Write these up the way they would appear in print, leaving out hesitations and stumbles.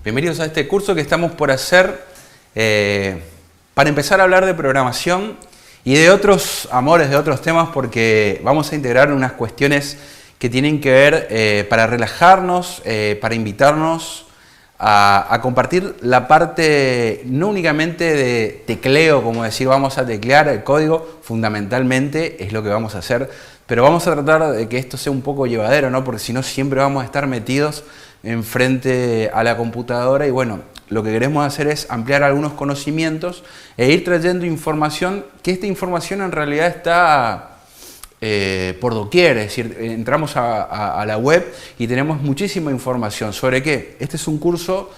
Bienvenidos a este curso que estamos por hacer para empezar a hablar de programación y de otros amores, de otros temas, porque vamos a integrar unas cuestiones que tienen que ver para relajarnos, para invitarnos a compartir la parte no únicamente de tecleo, como decir vamos a teclear el código, fundamentalmente es lo que vamos a hacer, pero vamos a tratar de que esto sea un poco llevadero, ¿no? Porque si no siempre vamos a estar metidos enfrente a la computadora y bueno, lo que queremos hacer es ampliar algunos conocimientos e ir trayendo información, que esta información en realidad está por doquier, es decir, entramos a la web y tenemos muchísima información. ¿Sobre qué? Este es un curso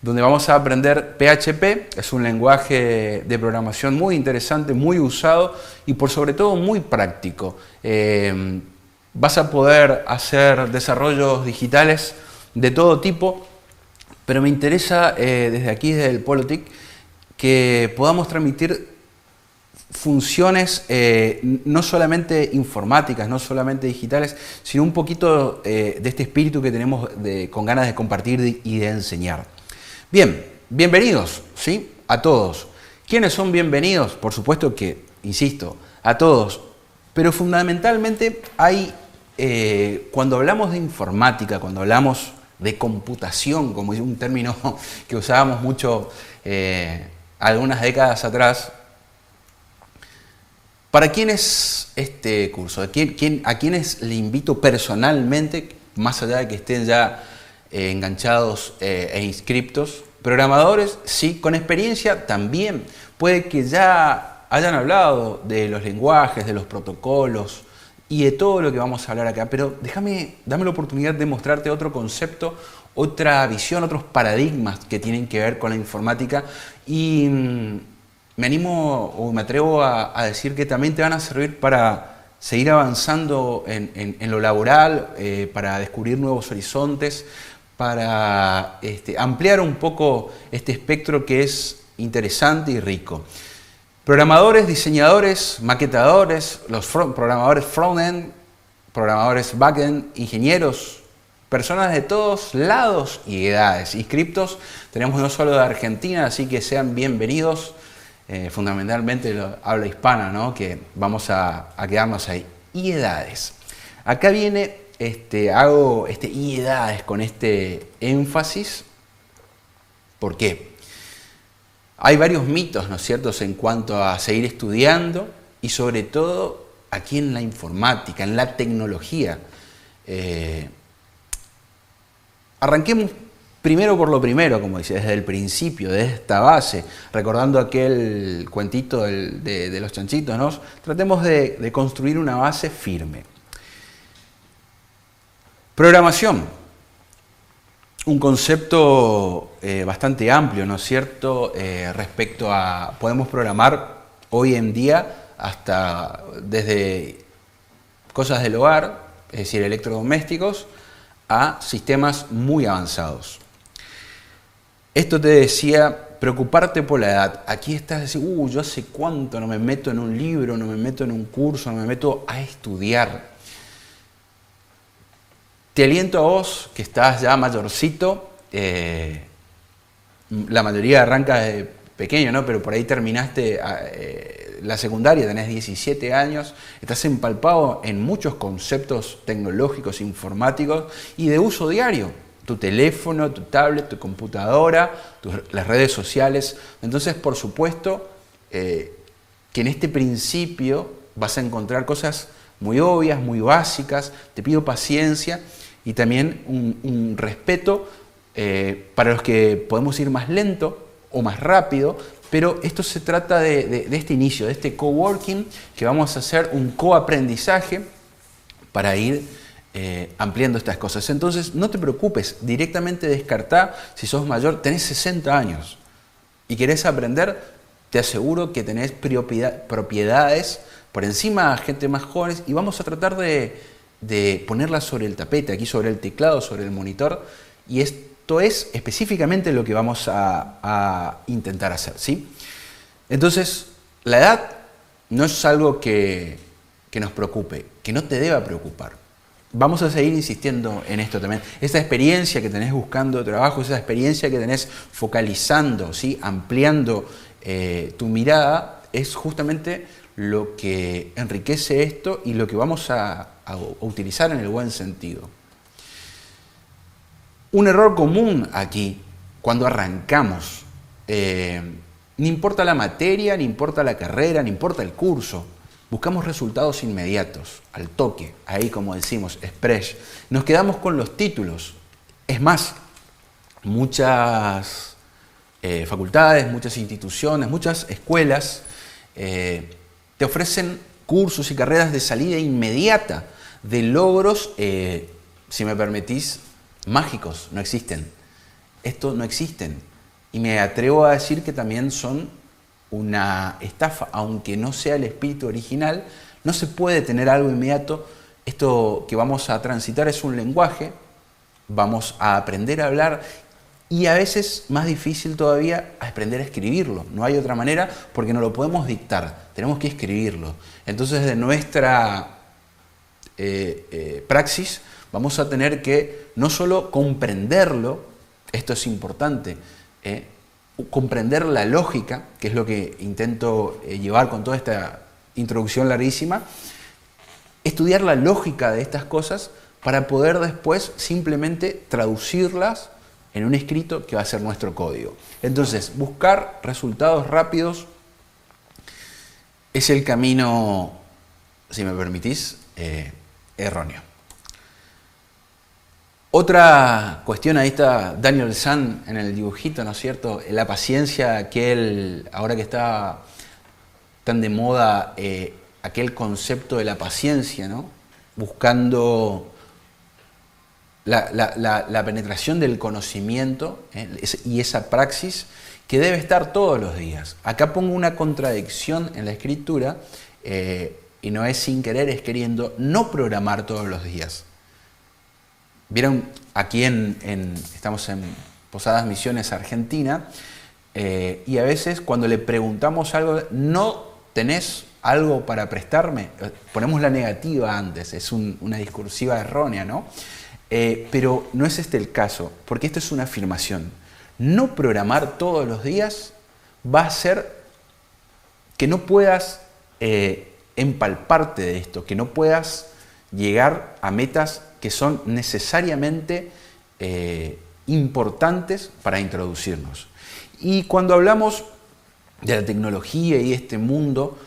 donde vamos a aprender PHP, es un lenguaje de programación muy interesante, muy usado y por sobre todo muy práctico. Vas a poder hacer desarrollos digitales de todo tipo, pero me interesa desde aquí, desde el Polo-TIC, que podamos transmitir funciones no solamente informáticas, no solamente digitales, sino un poquito de este espíritu que tenemos con ganas de compartir y de enseñar. Bien, bienvenidos, ¿sí? A todos. ¿Quiénes son bienvenidos? Por supuesto que, insisto, a todos, pero fundamentalmente hay, cuando hablamos de informática, cuando hablamos de computación, como es un término que usábamos mucho algunas décadas atrás. ¿Para quién es este curso? ¿A quiénes le invito personalmente, más allá de que estén ya enganchados e inscriptos? Programadores, sí, con experiencia también. Puede que ya hayan hablado de los lenguajes, de los protocolos, y de todo lo que vamos a hablar acá, pero dame la oportunidad de mostrarte otro concepto, otra visión, otros paradigmas que tienen que ver con la informática y me animo o me atrevo a decir que también te van a servir para seguir avanzando en lo laboral, para descubrir nuevos horizontes, para ampliar un poco este espectro que es interesante y rico. Programadores, diseñadores, maquetadores, programadores front-end, programadores back-end, ingenieros, personas de todos lados y edades. Inscriptos tenemos no solo de Argentina, así que sean bienvenidos, fundamentalmente habla hispana, ¿no? Que vamos a quedarnos ahí. Y edades. Acá viene, hago y edades con este énfasis. ¿Por qué? Hay varios mitos, ¿no es cierto?, en cuanto a seguir estudiando y sobre todo aquí en la informática, en la tecnología. Arranquemos primero por lo primero, como dice, desde el principio, desde esta base, recordando aquel cuentito de los chanchitos, ¿no? Tratemos de construir una base firme. Programación. Un concepto bastante amplio, ¿no es cierto?, respecto a, podemos programar hoy en día hasta desde cosas del hogar, es decir, electrodomésticos, a sistemas muy avanzados. Esto te decía, preocuparte por la edad. Aquí estás diciendo, yo hace cuánto no me meto en un libro, no me meto en un curso, no me meto a estudiar. Te aliento a vos, que estás ya mayorcito, la mayoría arranca de pequeño, ¿no? Pero por ahí terminaste la secundaria, tenés 17 años, estás empalpado en muchos conceptos tecnológicos, informáticos y de uso diario. Tu teléfono, tu tablet, tu computadora, las redes sociales. Entonces, por supuesto, que en este principio vas a encontrar cosas muy obvias, muy básicas. Te pido paciencia y también un respeto para los que podemos ir más lento o más rápido, pero esto se trata de este inicio, de este coworking, que vamos a hacer un coaprendizaje para ir ampliando estas cosas. Entonces, no te preocupes, directamente descartá, si sos mayor, tenés 60 años y querés aprender, te aseguro que tenés propiedades por encima de gente más jóvenes y vamos a tratar de ponerlas sobre el tapete, aquí sobre el teclado, sobre el monitor, y esto es específicamente lo que vamos a intentar hacer, ¿sí? Entonces, la edad no es algo que nos preocupe, que no te deba preocupar. vamos a seguir insistiendo en esto también. Esa experiencia que tenés buscando trabajo, esa experiencia que tenés focalizando, ¿sí? Ampliando tu mirada, es justamente lo que enriquece esto y lo que vamos a utilizar en el buen sentido. Un error común aquí, cuando arrancamos, no importa la materia, no importa la carrera, no importa el curso, buscamos resultados inmediatos, al toque, ahí como decimos, express. Nos quedamos con los títulos. Es más, muchas facultades, muchas instituciones, muchas escuelas te ofrecen cursos y carreras de salida inmediata, de logros, si me permitís, mágicos. No existen. Esto no existen. Y me atrevo a decir que también son una estafa, aunque no sea el espíritu original. No se puede tener algo inmediato. Esto que vamos a transitar es un lenguaje, vamos a aprender a hablar y a veces más difícil todavía aprender a escribirlo. No hay otra manera porque no lo podemos dictar, tenemos que escribirlo. Entonces de nuestra praxis vamos a tener que no solo comprenderlo, esto es importante, comprender la lógica, que es lo que intento llevar con toda esta introducción larguísima, estudiar la lógica de estas cosas para poder después simplemente traducirlas en un escrito que va a ser nuestro código. Entonces, buscar resultados rápidos es el camino, si me permitís, erróneo. Otra cuestión, ahí está Daniel San en el dibujito, ¿no es cierto? La paciencia, ahora que está tan de moda aquel concepto de la paciencia, ¿no? Buscando la penetración del conocimiento y esa praxis que debe estar todos los días. Acá pongo una contradicción en la escritura y no es sin querer, es queriendo no programar todos los días. Vieron, aquí estamos en Posadas Misiones, Argentina, y a veces cuando le preguntamos algo, ¿no tenés algo para prestarme? Ponemos la negativa antes, es una discursiva errónea, ¿no? Pero no es este el caso, porque esto es una afirmación. No programar todos los días va a hacer que no puedas empalparte de esto, que no puedas llegar a metas que son necesariamente importantes para introducirnos. Y cuando hablamos de la tecnología y este mundo,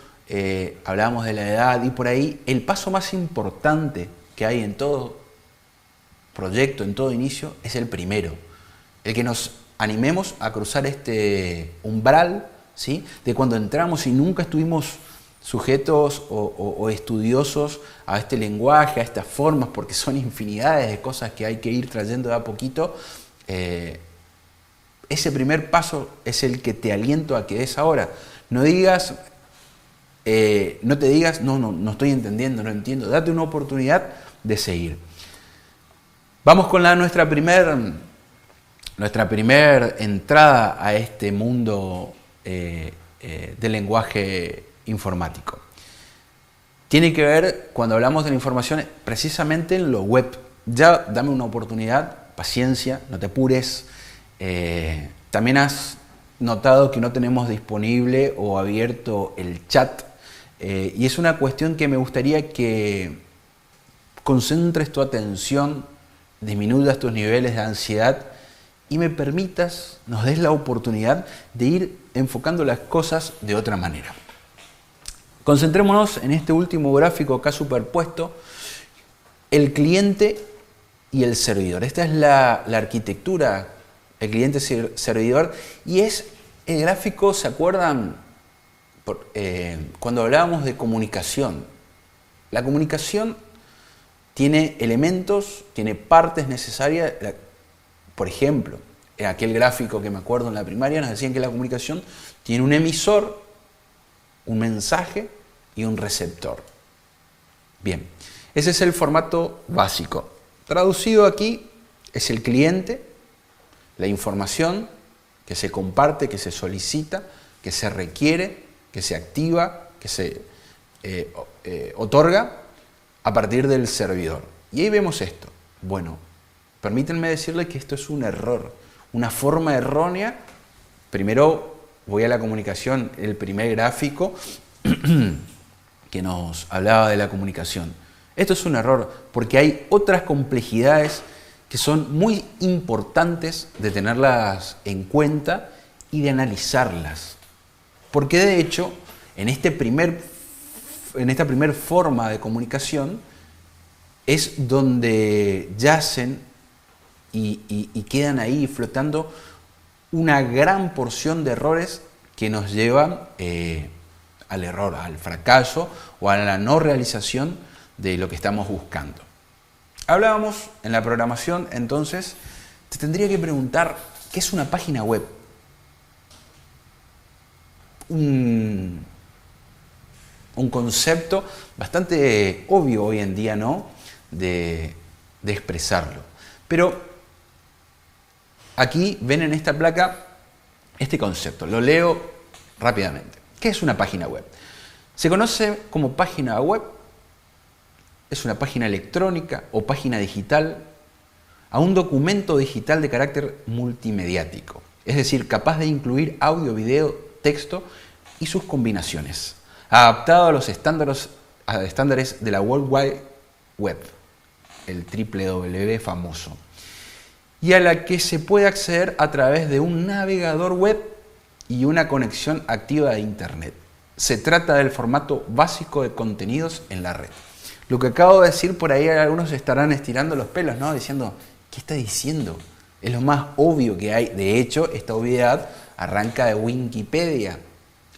hablamos de la edad y por ahí, el paso más importante que hay en todo proyecto, en todo inicio, es el primero. El que nos animemos a cruzar este umbral, ¿sí? De cuando entramos y nunca estuvimos sujetos o estudiosos a este lenguaje, a estas formas, porque son infinidades de cosas que hay que ir trayendo de a poquito. Ese primer paso es el que te aliento a que des ahora. No te digas, no estoy entendiendo, no entiendo. Date una oportunidad de seguir. Vamos con nuestra primer entrada a este mundo del lenguaje informático. Tiene que ver, cuando hablamos de la información, precisamente en lo web. Ya dame una oportunidad, paciencia, no te apures. También has notado que no tenemos disponible o abierto el chat. Y es una cuestión que me gustaría que concentres tu atención, disminuyas tus niveles de ansiedad y me permitas, nos des la oportunidad de ir enfocando las cosas de otra manera. Concentrémonos en este último gráfico acá superpuesto, el cliente y el servidor. Esta es la arquitectura, el cliente-servidor, y es el gráfico, ¿se acuerdan? Cuando hablábamos de comunicación. La comunicación tiene elementos, tiene partes necesarias. Por ejemplo, en aquel gráfico que me acuerdo en la primaria nos decían que la comunicación tiene un emisor, un mensaje y un receptor. Bien, ese es el formato básico. Traducido aquí es el cliente, la información que se comparte, que se solicita, que se requiere, que se activa, que se otorga a partir del servidor. Y ahí vemos esto. Bueno, permítanme decirles que esto es un error, una forma errónea. Primero voy a la comunicación, el primer gráfico que nos hablaba de la comunicación. Esto es un error porque hay otras complejidades que son muy importantes de tenerlas en cuenta y de analizarlas. Porque de hecho, en esta primer forma de comunicación es donde yacen y quedan ahí flotando una gran porción de errores que nos llevan al error, al fracaso o a la no realización de lo que estamos buscando. Hablábamos en la programación, entonces, te tendría que preguntar, ¿qué es una página web? Un concepto bastante obvio hoy en día, ¿no?, de expresarlo. Pero aquí ven en esta placa este concepto, lo leo rápidamente. ¿Qué es una página web? Se conoce como página web, es una página electrónica o página digital a un documento digital de carácter multimediático, es decir, capaz de incluir audio, video, texto y sus combinaciones, adaptado a los estándares de la World Wide Web, el www famoso, y a la que se puede acceder a través de un navegador web y una conexión activa de Internet. Se trata del formato básico de contenidos en la red. Lo que acabo de decir, por ahí algunos estarán estirando los pelos, ¿no?, diciendo, ¿qué está diciendo? Es lo más obvio que hay. De hecho, esta obviedad arranca de Wikipedia.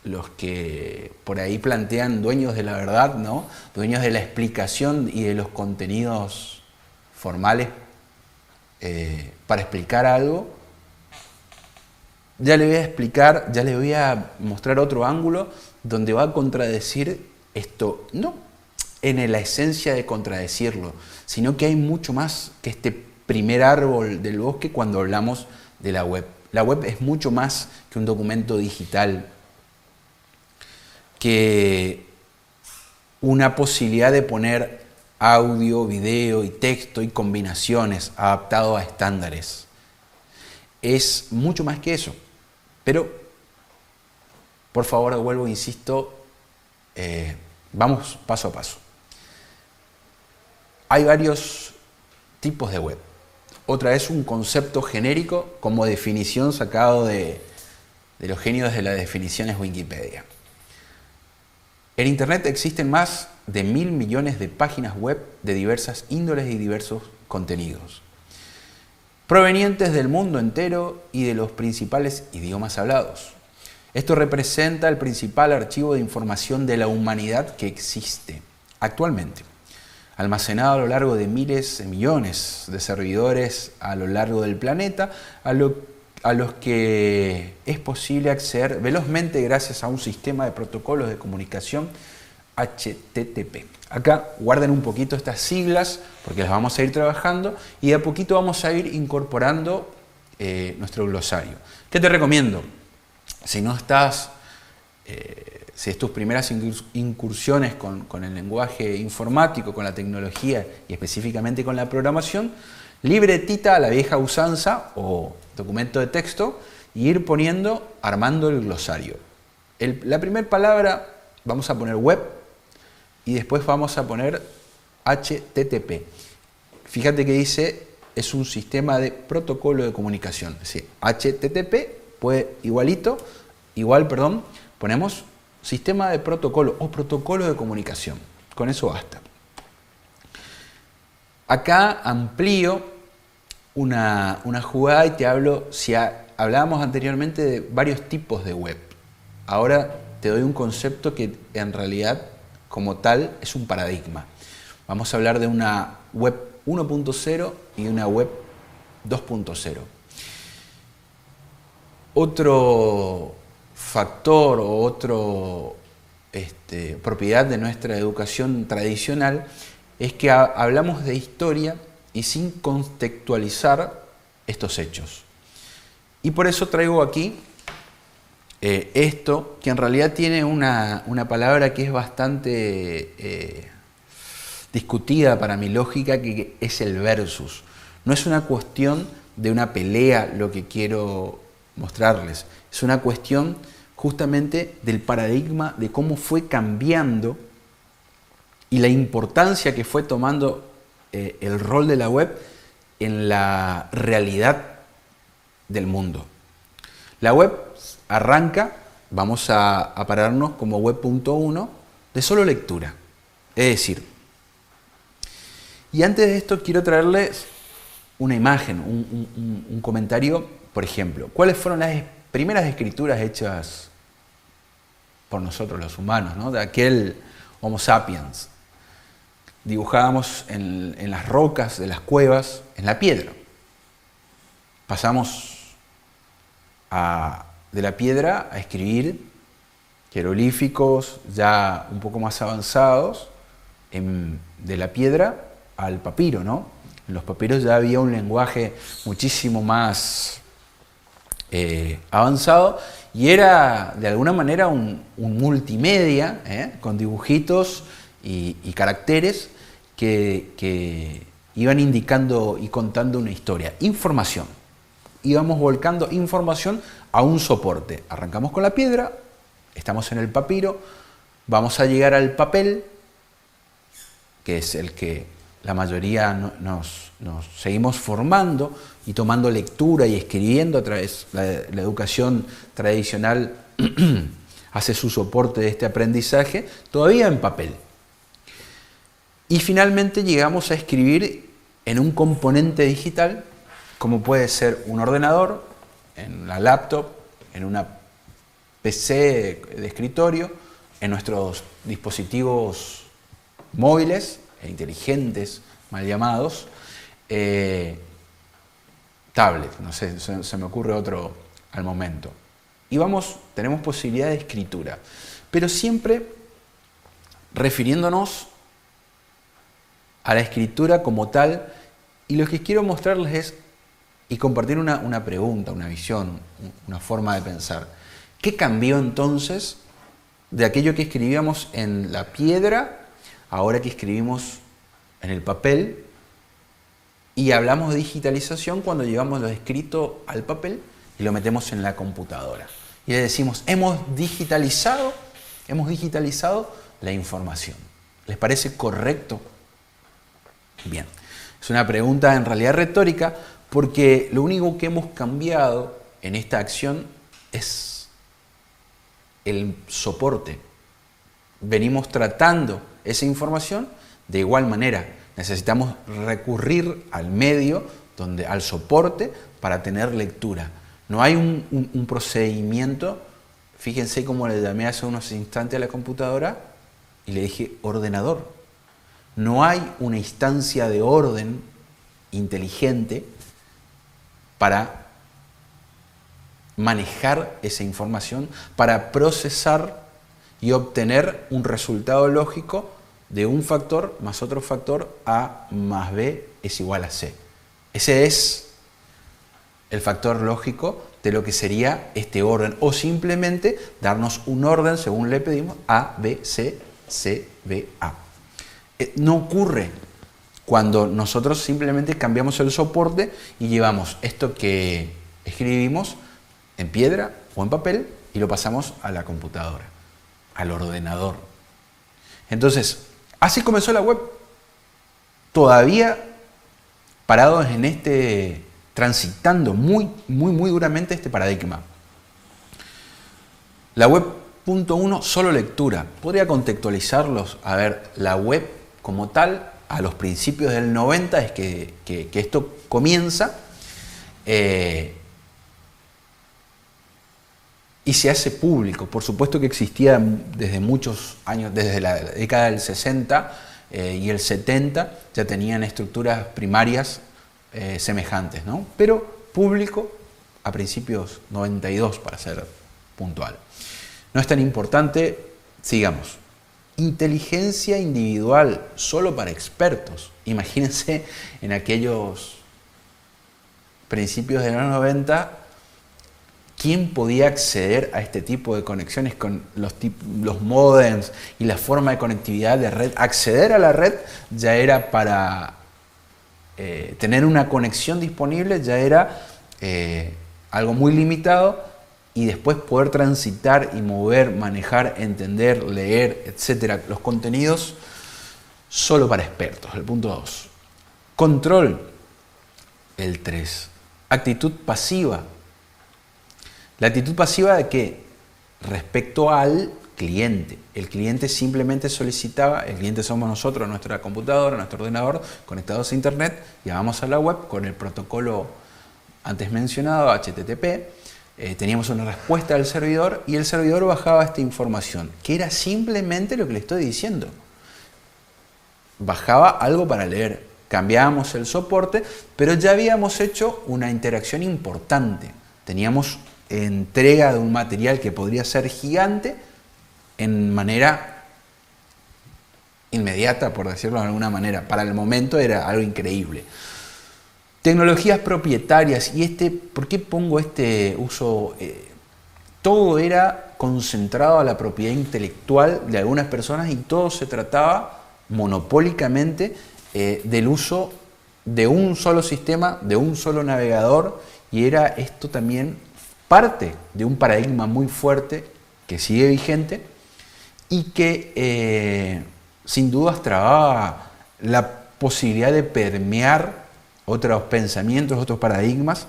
Los que por ahí plantean dueños de la verdad, ¿no?, dueños de la explicación y de los contenidos formales para explicar algo, ya le voy a explicar, ya le voy a mostrar otro ángulo donde va a contradecir esto, no en la esencia de contradecirlo, sino que hay mucho más que este primer árbol del bosque cuando hablamos de la web. La web es mucho más que un documento digital, que una posibilidad de poner audio, video y texto y combinaciones adaptado a estándares. Es mucho más que eso. Pero, por favor, vuelvo, insisto, vamos paso a paso. Hay varios tipos de web. Otra es un concepto genérico como definición sacado de los genios de las definiciones Wikipedia. En Internet existen más de 1.000 millones de páginas web de diversas índoles y diversos contenidos, provenientes del mundo entero y de los principales idiomas hablados. Esto representa el principal archivo de información de la humanidad que existe actualmente, almacenado a lo largo de miles de millones de servidores a lo largo del planeta, a los que es posible acceder velozmente gracias a un sistema de protocolos de comunicación HTTP. Acá guarden un poquito estas siglas porque las vamos a ir trabajando y de a poquito vamos a ir incorporando nuestro glosario. ¿Qué te recomiendo? Si no estás, si es tus primeras incursiones con el lenguaje informático, con la tecnología y específicamente con la programación, libretita a la vieja usanza o documento de texto y ir poniendo, armando el glosario. La primera palabra vamos a poner web y después vamos a poner HTTP. Fíjate que dice, es un sistema de protocolo de comunicación. Sí, HTTP, ponemos sistema de protocolo o protocolo de comunicación. Con eso basta. Acá amplío una jugada y te hablo, hablábamos anteriormente de varios tipos de web. Ahora te doy un concepto que en realidad como tal es un paradigma. Vamos a hablar de una web 1.0 y una web 2.0. Otro factor o otra propiedad de nuestra educación tradicional es que hablamos de historia y sin contextualizar estos hechos. Y por eso traigo aquí esto, que en realidad tiene una palabra que es bastante discutida para mi lógica, que es el versus. No es una cuestión de una pelea lo que quiero mostrarles, es una cuestión justamente del paradigma de cómo fue cambiando y la importancia que fue tomando el rol de la web en la realidad del mundo. La web arranca, vamos a pararnos como web.1, de solo lectura. Es decir, y antes de esto quiero traerles una imagen, un comentario, por ejemplo. ¿Cuáles fueron las primeras escrituras hechas por nosotros los humanos, ¿no? De aquel Homo sapiens? Dibujábamos en las rocas de las cuevas, en la piedra. Pasamos de la piedra a escribir jeroglíficos ya un poco más avanzados, de la piedra al papiro, ¿no? En los papiros ya había un lenguaje muchísimo más avanzado y era de alguna manera un multimedia, con dibujitos y caracteres que iban indicando y contando una historia. Información. Íbamos volcando información a un soporte. Arrancamos con la piedra, estamos en el papiro, vamos a llegar al papel, que es el que la mayoría nos seguimos formando y tomando lectura y escribiendo a través de la educación tradicional hace su soporte de este aprendizaje, todavía en papel. Y finalmente llegamos a escribir en un componente digital, como puede ser un ordenador, en la laptop, en una PC de escritorio, en nuestros dispositivos móviles e inteligentes, mal llamados, tablet, no sé, se me ocurre otro al momento. Y tenemos posibilidad de escritura, pero siempre refiriéndonos a la escritura como tal, y lo que quiero mostrarles es, y compartir una pregunta, una visión, una forma de pensar. ¿Qué cambió entonces de aquello que escribíamos en la piedra, ahora que escribimos en el papel? Y hablamos de digitalización cuando llevamos lo escrito al papel y lo metemos en la computadora. Y le decimos, hemos digitalizado la información. ¿Les parece correcto? Bien, es una pregunta en realidad retórica, porque lo único que hemos cambiado en esta acción es el soporte. Venimos tratando esa información de igual manera. Necesitamos recurrir al medio, al soporte, para tener lectura. No hay un procedimiento. Fíjense cómo le llamé hace unos instantes a la computadora y le dije ordenador. No hay una instancia de orden inteligente para manejar esa información, para procesar y obtener un resultado lógico de un factor más otro factor, A más B es igual a C. Ese es el factor lógico de lo que sería este orden, o simplemente darnos un orden según le pedimos, A, B, C, C, B, A. No ocurre cuando nosotros simplemente cambiamos el soporte y llevamos esto que escribimos en piedra o en papel y lo pasamos a la computadora, al ordenador. Entonces, así comenzó la web. Todavía parados en transitando muy duramente este paradigma. La web.1, solo lectura. Podría contextualizarlos, a ver, la web como tal, a los principios del 90 es que esto comienza y se hace público. Por supuesto que existía desde muchos años, desde la década del 60 y el 70, ya tenían estructuras primarias semejantes, ¿no? Pero público a principios 92, para ser puntual. No es tan importante, sigamos. Inteligencia individual, solo para expertos. Imagínense en aquellos principios de los 90, quién podía acceder a este tipo de conexiones con los modems y la forma de conectividad de red. Acceder a la red ya era para tener una conexión disponible, ya era algo muy limitado, y después poder transitar y mover, manejar, entender, leer, etcétera, los contenidos solo para expertos. El punto 2. Control. El 3. Actitud pasiva. La actitud pasiva de que respecto al cliente. El cliente simplemente solicitaba, el cliente somos nosotros, nuestra computadora, nuestro ordenador, conectados a internet, y vamos a la web con el protocolo antes mencionado, HTTP, teníamos una respuesta del servidor y el servidor bajaba esta información, que era simplemente lo que le estoy diciendo. Bajaba algo para leer, cambiábamos el soporte, pero ya habíamos hecho una interacción importante. Teníamos entrega de un material que podría ser gigante en manera inmediata, por decirlo de alguna manera. Para el momento era algo increíble. Tecnologías propietarias, y ¿por qué pongo este uso? Todo era concentrado a la propiedad intelectual de algunas personas y todo se trataba monopólicamente del uso de un solo sistema, de un solo navegador, y era esto también parte de un paradigma muy fuerte que sigue vigente y que sin dudas trababa la posibilidad de permear otros pensamientos, otros paradigmas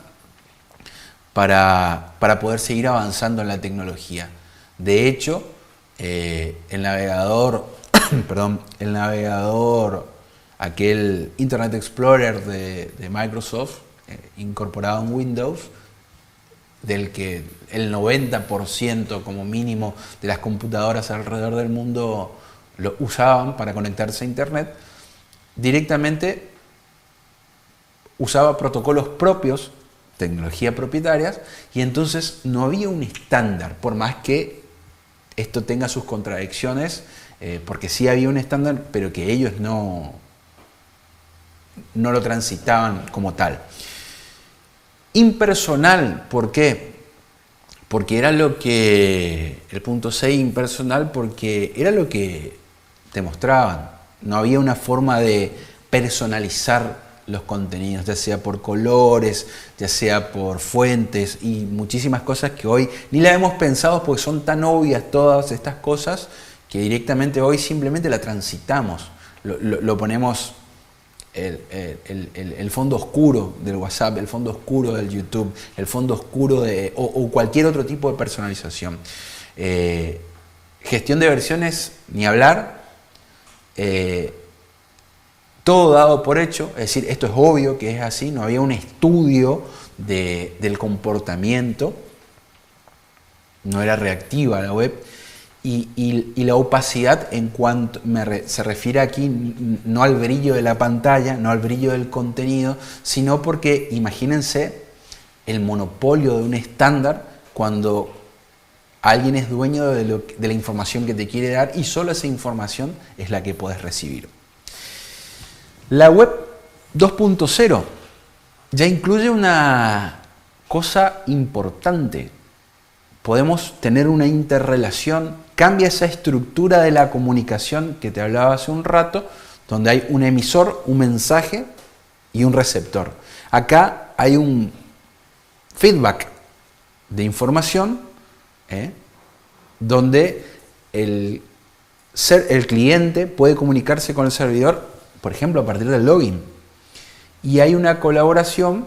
para poder seguir avanzando en la tecnología. De hecho, el navegador, el navegador, aquel Internet Explorer de Microsoft, incorporado en Windows, del que el 90% como mínimo de las computadoras alrededor del mundo lo usaban para conectarse a Internet, directamente usaba protocolos propios, tecnología propietarias, y entonces no había un estándar, por más que esto tenga sus contradicciones, porque sí había un estándar, pero que ellos no lo transitaban como tal. Impersonal, ¿por qué? Porque era lo que, el punto 6, impersonal, porque era lo que te mostraban. No había una forma de personalizar los contenidos, ya sea por colores, ya sea por fuentes y muchísimas cosas que hoy ni las hemos pensado porque son tan obvias todas estas cosas que directamente hoy simplemente la transitamos. Lo ponemos el fondo oscuro del WhatsApp, el fondo oscuro del YouTube, el fondo oscuro o cualquier otro tipo de personalización. Gestión de versiones, ni hablar. Todo dado por hecho, es decir, esto es obvio que es así, no había un estudio del comportamiento, no era reactiva la web, y la opacidad en cuanto se refiere aquí no al brillo de la pantalla, no al brillo del contenido, sino porque imagínense el monopolio de un estándar cuando alguien es dueño de la información que te quiere dar y solo esa información es la que puedes recibir. La web 2.0 ya incluye una cosa importante. Podemos tener una interrelación, cambia esa estructura de la comunicación que te hablaba hace un rato, donde hay un emisor, un mensaje y un receptor. Acá hay un feedback de información, donde el cliente puede comunicarse con el servidor, por ejemplo, a partir del login. Y hay una colaboración,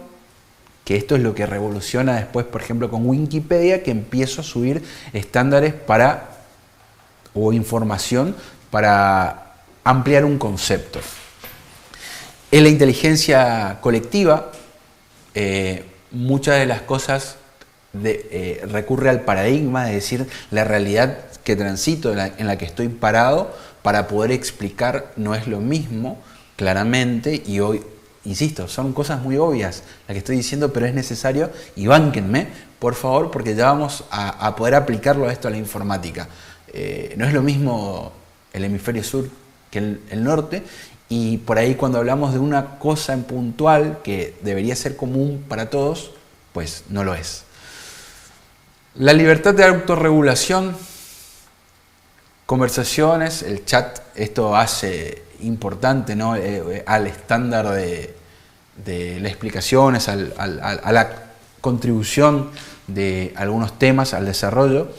que esto es lo que revoluciona después, por ejemplo, con Wikipedia, que empiezo a subir estándares o información para ampliar un concepto. En la inteligencia colectiva, muchas de las cosas recurre al paradigma de decir la realidad que transito, en la que estoy parado, para poder explicar no es lo mismo, claramente, y hoy, insisto, son cosas muy obvias las que estoy diciendo, pero es necesario, y bánquenme, por favor, porque ya vamos a poder aplicarlo a esto a la informática. No es lo mismo el hemisferio sur que el norte, y por ahí cuando hablamos de una cosa en puntual que debería ser común para todos, pues no lo es. La libertad de autorregulación, conversaciones, el chat, esto hace importante, ¿no? Al estándar de las explicaciones, a la contribución de algunos temas al desarrollo.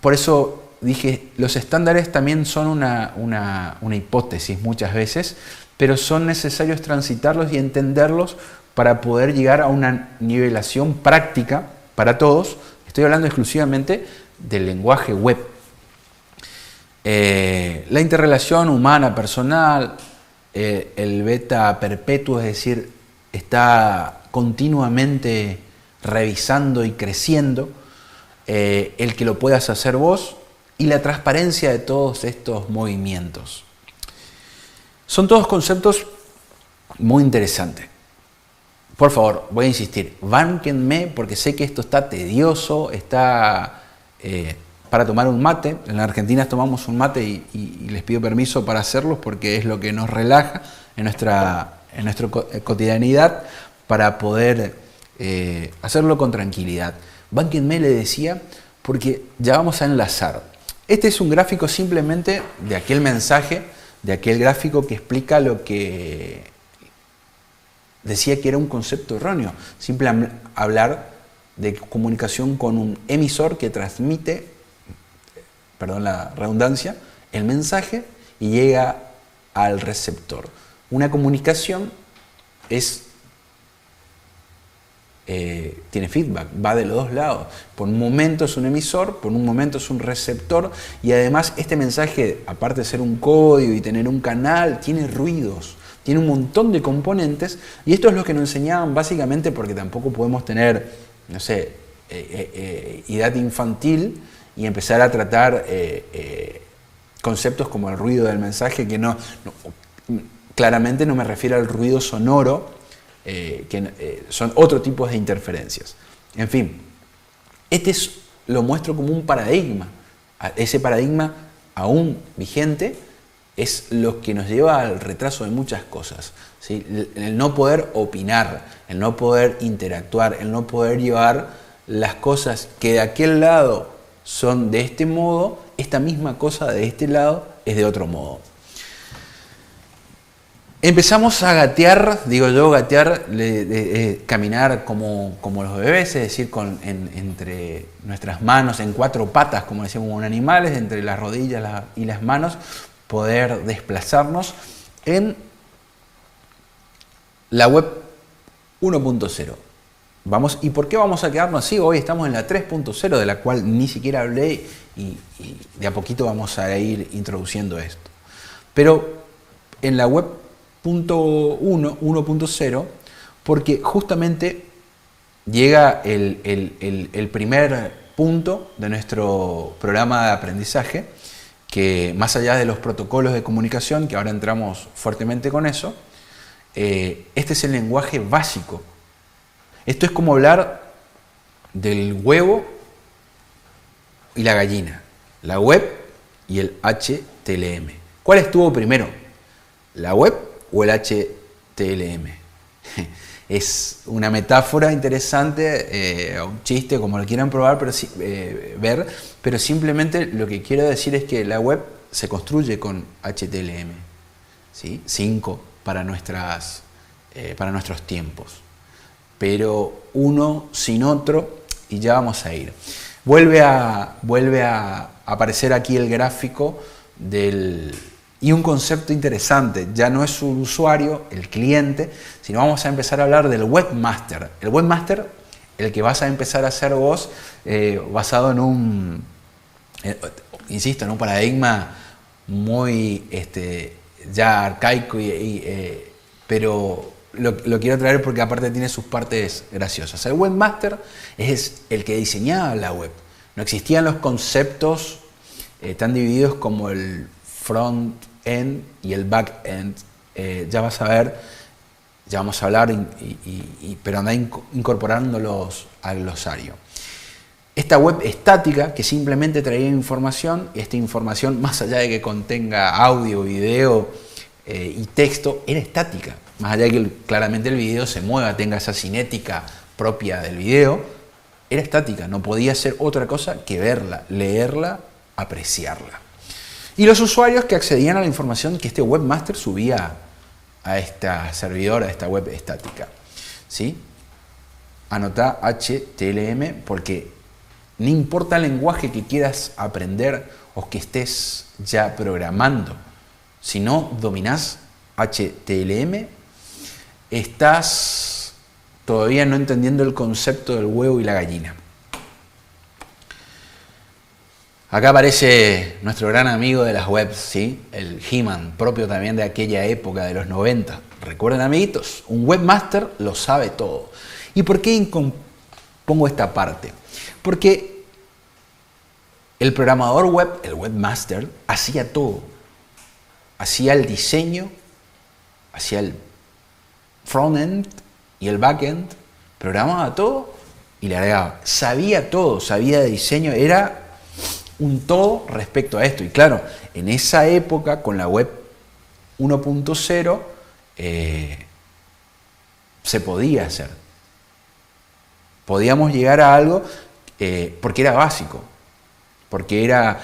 Por eso dije, los estándares también son una hipótesis muchas veces, pero son necesarios transitarlos y entenderlos para poder llegar a una nivelación práctica para todos. Estoy hablando exclusivamente del lenguaje web. La interrelación humana, personal, el beta perpetuo, es decir, está continuamente revisando y creciendo, el que lo puedas hacer vos, y la transparencia de todos estos movimientos. Son todos conceptos muy interesantes. Por favor, voy a insistir, bánquenme porque sé que esto está tedioso, está para tomar un mate. En la Argentina tomamos un mate y les pido permiso para hacerlo porque es lo que nos relaja en nuestra cotidianidad para poder hacerlo con tranquilidad. Bánquenme, le decía, porque ya vamos a enlazar. Este es un gráfico simplemente de aquel mensaje, de aquel gráfico que explica lo que decía que era un concepto erróneo. Simple hablar de comunicación con un emisor que transmite, perdón la redundancia, el mensaje y llega al receptor. Una comunicación tiene feedback, va de los dos lados. Por un momento es un emisor, por un momento es un receptor, y además este mensaje, aparte de ser un código y tener un canal, tiene ruidos, tiene un montón de componentes, y esto es lo que nos enseñaban básicamente porque tampoco podemos tener, no sé, edad infantil y empezar a tratar conceptos como el ruido del mensaje, que claramente no me refiero al ruido sonoro, son otro tipo de interferencias. En fin, lo muestro como un paradigma. Ese paradigma aún vigente es lo que nos lleva al retraso de muchas cosas, ¿sí? El no poder opinar, el no poder interactuar, el no poder llevar las cosas que de aquel lado son de este modo, esta misma cosa de este lado es de otro modo. Empezamos a gatear, digo yo, caminar como los bebés, es decir, entre nuestras manos, en cuatro patas, como decíamos con animales, entre las rodillas y las manos, poder desplazarnos en la web 1.0. ¿Y por qué vamos a quedarnos así? Hoy estamos en la 3.0, de la cual ni siquiera hablé, y de a poquito vamos a ir introduciendo esto. Pero en la web 1.0, porque justamente llega el primer punto de nuestro programa de aprendizaje, que más allá de los protocolos de comunicación, que ahora entramos fuertemente con eso, este es el lenguaje básico. Esto es como hablar del huevo y la gallina, la web y el HTML. ¿Cuál estuvo primero? ¿La web o el HTML? Es una metáfora interesante, un chiste, como lo quieran probar, ver, pero simplemente lo que quiero decir es que la web se construye con HTML, ¿sí? 5 para nuestros tiempos, pero uno sin otro, y ya vamos a ir. Vuelve a aparecer aquí el gráfico y un concepto interesante, ya no es un usuario, el cliente, sino vamos a empezar a hablar del webmaster. El webmaster, el que vas a empezar a hacer vos, basado en un paradigma muy ya arcaico, pero lo quiero traer porque aparte tiene sus partes graciosas. El webmaster es el que diseñaba la web. No existían los conceptos tan divididos como el front-end y el back-end. Ya vas a ver, ya vamos a hablar, pero anda incorporándolos al glosario. Esta web estática que simplemente traía información, esta información, más allá de que contenga audio, video y texto, era estática. Más allá de que claramente el video se mueva, tenga esa cinética propia del video, era estática, no podía hacer otra cosa que verla, leerla, apreciarla. Y los usuarios que accedían a la información que este webmaster subía a esta servidora, a esta web estática. ¿Sí? Anotá HTML porque no importa el lenguaje que quieras aprender o que estés ya programando, si no dominás HTML, estás todavía no entendiendo el concepto del huevo y la gallina. Acá aparece nuestro gran amigo de las webs, ¿sí? El He-Man, propio también de aquella época de los 90. ¿Recuerdan, amiguitos? Un webmaster lo sabe todo. ¿Y por qué pongo esta parte? Porque el programador web, el webmaster, hacía todo. Hacía el diseño, hacía el frontend y el backend, programaba todo y le agregaba. Sabía todo, sabía de diseño, era un todo respecto a esto. Y claro, en esa época, con la web 1.0, se podía hacer. Podíamos llegar a algo porque era básico. Porque era...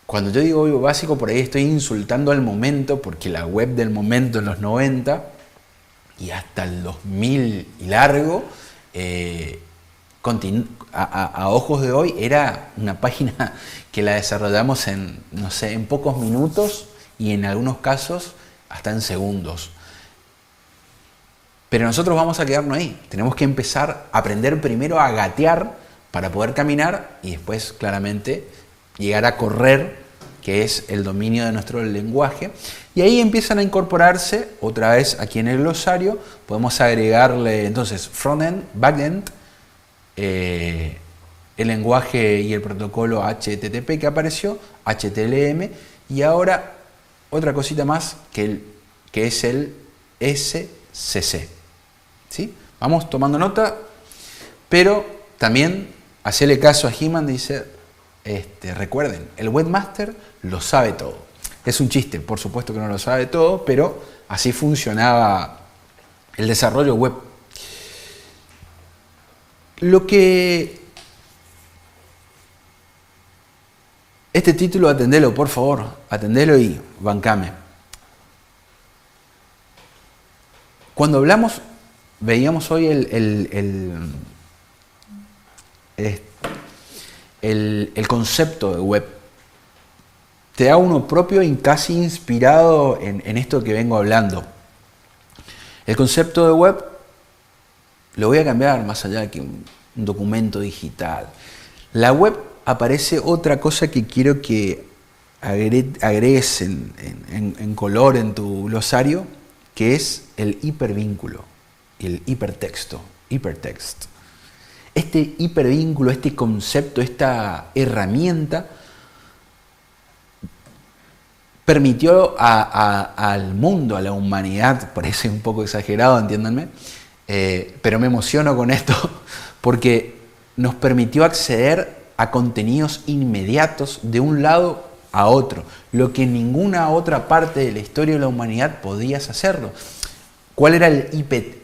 Cuando yo digo básico, por ahí estoy insultando al momento, porque la web del momento en los 90 y hasta el 2000 y largo, a ojos de hoy, era una página que la desarrollamos en, no sé, en pocos minutos y en algunos casos hasta en segundos. Pero nosotros vamos a quedarnos ahí. Tenemos que empezar a aprender primero a gatear para poder caminar y después claramente llegar a correr, que es el dominio de nuestro lenguaje. Y ahí empiezan a incorporarse, otra vez aquí en el glosario, podemos agregarle entonces frontend, backend, el lenguaje y el protocolo HTTP que apareció, HTML, y ahora otra cosita más que es el SCC. ¿Sí? Vamos tomando nota, pero también hacerle caso a He-Man, dice, recuerden, el webmaster lo sabe todo. Es un chiste, por supuesto que no lo sabe todo, pero así funcionaba el desarrollo web. Lo que... Este título, atendelo, por favor, atendelo y bancame. Cuando hablamos, veíamos hoy el concepto de web. Te da uno propio y casi inspirado en esto que vengo hablando. El concepto de web lo voy a cambiar más allá de que un documento digital. La web aparece otra cosa que quiero que agregues en color en tu glosario, que es el hipervínculo, el hipertexto, hipertext. Este hipervínculo, este concepto, esta herramienta permitió al mundo, a la humanidad, parece un poco exagerado, entiéndanme, pero me emociono con esto porque nos permitió acceder a contenidos inmediatos de un lado a otro, lo que en ninguna otra parte de la historia de la humanidad podías hacerlo. ¿Cuál era el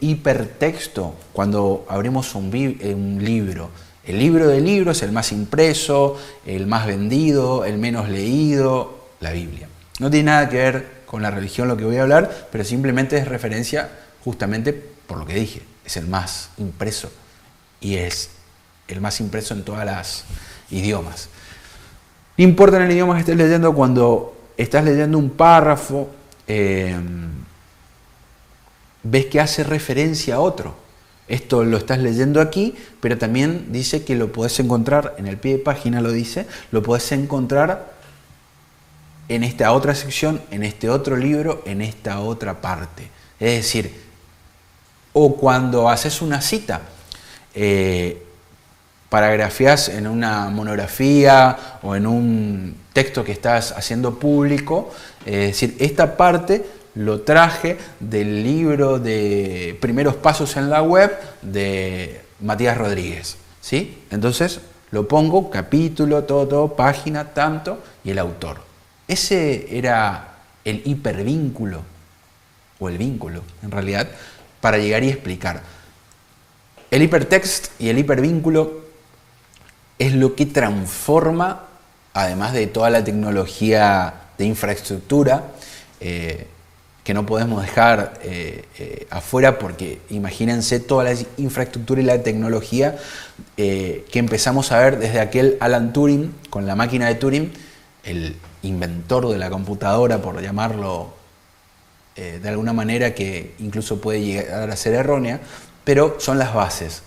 hipertexto cuando abrimos un libro? El libro de libros, el más impreso, el más vendido, el menos leído, la Biblia. No tiene nada que ver con la religión lo que voy a hablar, pero simplemente es referencia justamente por lo que dije. Es el más impreso y es el más impreso en todas las idiomas. No importa en el idioma que estés leyendo, cuando estás leyendo un párrafo, ves que hace referencia a otro. Esto lo estás leyendo aquí, pero también dice que lo podés encontrar, en el pie de página lo dice, lo podés encontrar en esta otra sección, en este otro libro, en esta otra parte. Es decir, o cuando haces una cita, paragrafías en una monografía o en un texto que estás haciendo público, es decir, esta parte lo traje del libro de Primeros Pasos en la Web de Matías Rodríguez, ¿sí? Entonces lo pongo, capítulo, todo, página, tanto, y el autor. Ese era el hipervínculo, o el vínculo, en realidad, para llegar y explicar. el hypertext y el hipervínculo es lo que transforma, además de toda la tecnología de infraestructura, que no podemos dejar afuera, porque imagínense toda la infraestructura y la tecnología que empezamos a ver desde aquel Alan Turing, con la máquina de Turing, el inventor de la computadora, por llamarlo de alguna manera que incluso puede llegar a ser errónea, pero son las bases.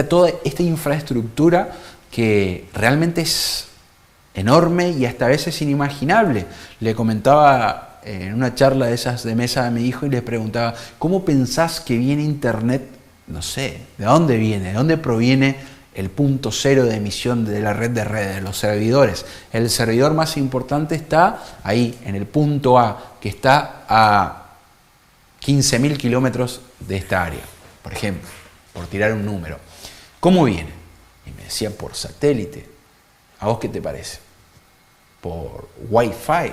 Toda esta infraestructura que realmente es enorme y hasta a veces inimaginable. Le comentaba en una charla de esas de mesa a mi hijo y le preguntaba, ¿cómo pensás que viene Internet? No sé, ¿de dónde viene? ¿De dónde proviene el punto cero de emisión de la red de redes, de los servidores? El servidor más importante está ahí, en el punto A, que está a 15.000 kilómetros de esta área, por ejemplo, por tirar un número. ¿Cómo viene? Y me decía, por satélite. ¿A vos qué te parece? ¿Por Wi-Fi?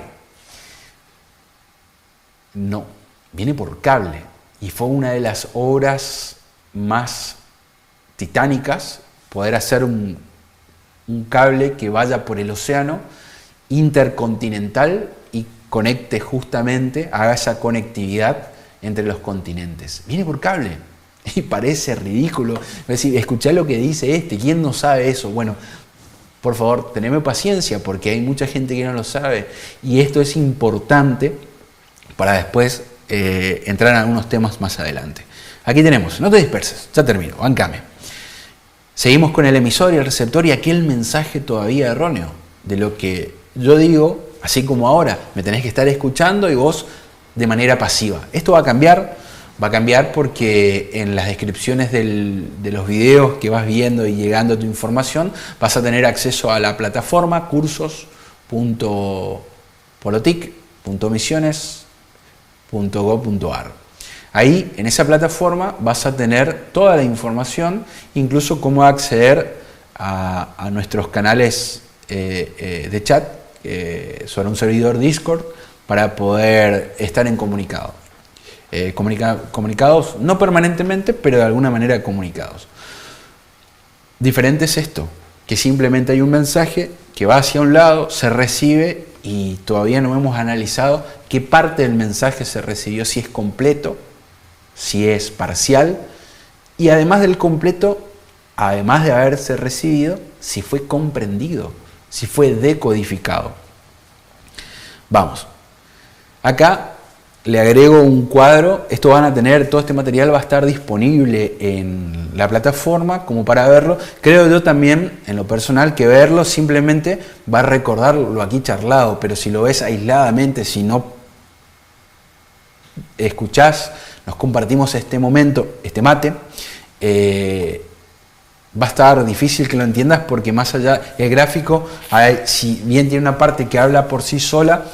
No, viene por cable. Y fue una de las obras más titánicas, poder hacer un cable que vaya por el océano intercontinental y conecte justamente, haga esa conectividad entre los continentes. Viene por cable. Y parece ridículo. Es decir, escuchá lo que dice ¿quién no sabe eso? Bueno, por favor, teneme paciencia, porque hay mucha gente que no lo sabe. Y esto es importante para después entrar en algunos temas más adelante. Aquí tenemos, no te disperses, ya termino, bancame. Seguimos con el emisor y el receptor y aquel mensaje todavía erróneo, de lo que yo digo, así como ahora, me tenés que estar escuchando y vos de manera pasiva. Esto va a cambiar porque en las descripciones de los videos que vas viendo y llegando a tu información, vas a tener acceso a la plataforma cursos.polotic.misiones.gov.ar. Ahí, en esa plataforma, vas a tener toda la información, incluso cómo acceder a nuestros canales de chat sobre un servidor Discord para poder estar en comunicados, no permanentemente, pero de alguna manera comunicados. Diferente es esto, que simplemente hay un mensaje que va hacia un lado, se recibe y todavía no hemos analizado qué parte del mensaje se recibió, si es completo, si es parcial, y además del completo, además de haberse recibido, si fue comprendido, si fue decodificado. Vamos, acá le agrego un cuadro. Esto van a tener, todo este material va a estar disponible en la plataforma como para verlo. Creo yo también, en lo personal, que verlo simplemente va a recordar lo aquí charlado, pero si lo ves aisladamente, si no escuchás, nos compartimos este momento, este mate, va a estar difícil que lo entiendas, porque más allá, el gráfico, si bien tiene una parte que habla por sí sola,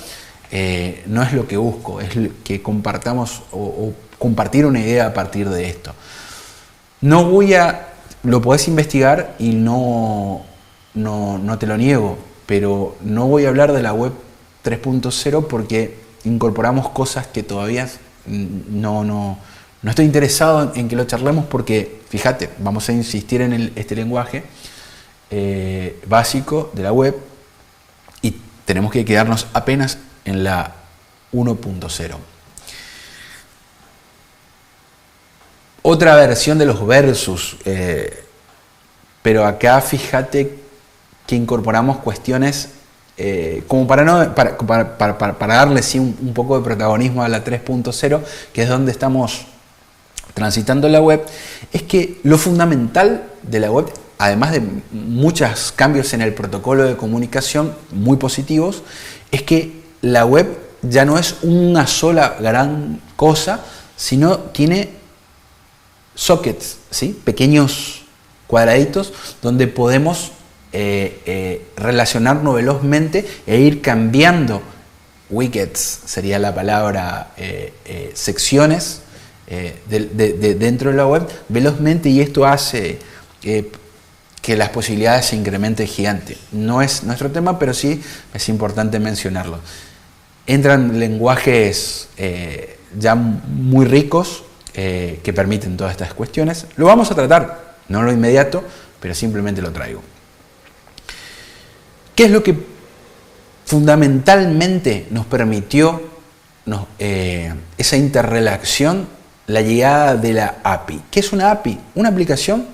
no es lo que busco, es que compartamos o compartir una idea a partir de esto. Lo podés investigar y no te lo niego, pero no voy a hablar de la web 3.0 porque incorporamos cosas que todavía no estoy interesado en que lo charlemos, porque, fíjate, vamos a insistir en este lenguaje básico de la web y tenemos que quedarnos apenas en la 1.0. Otra versión de los versus, pero acá fíjate que incorporamos cuestiones como para darle sí, un poco de protagonismo a la 3.0, que es donde estamos transitando la web. Es que lo fundamental de la web, además de muchos cambios en el protocolo de comunicación muy positivos, es que la web ya no es una sola gran cosa, sino tiene sockets, ¿sí? Pequeños cuadraditos donde podemos relacionarnos velozmente e ir cambiando widgets, sería la palabra, secciones dentro de la web velozmente, y esto hace que las posibilidades se incrementen gigante. No es nuestro tema, pero sí es importante mencionarlo. Entran lenguajes ya muy ricos que permiten todas estas cuestiones. Lo vamos a tratar, no lo inmediato, pero simplemente lo traigo. ¿Qué es lo que fundamentalmente nos permitió esa interrelación? La llegada de la API. ¿Qué es una API? Una aplicación,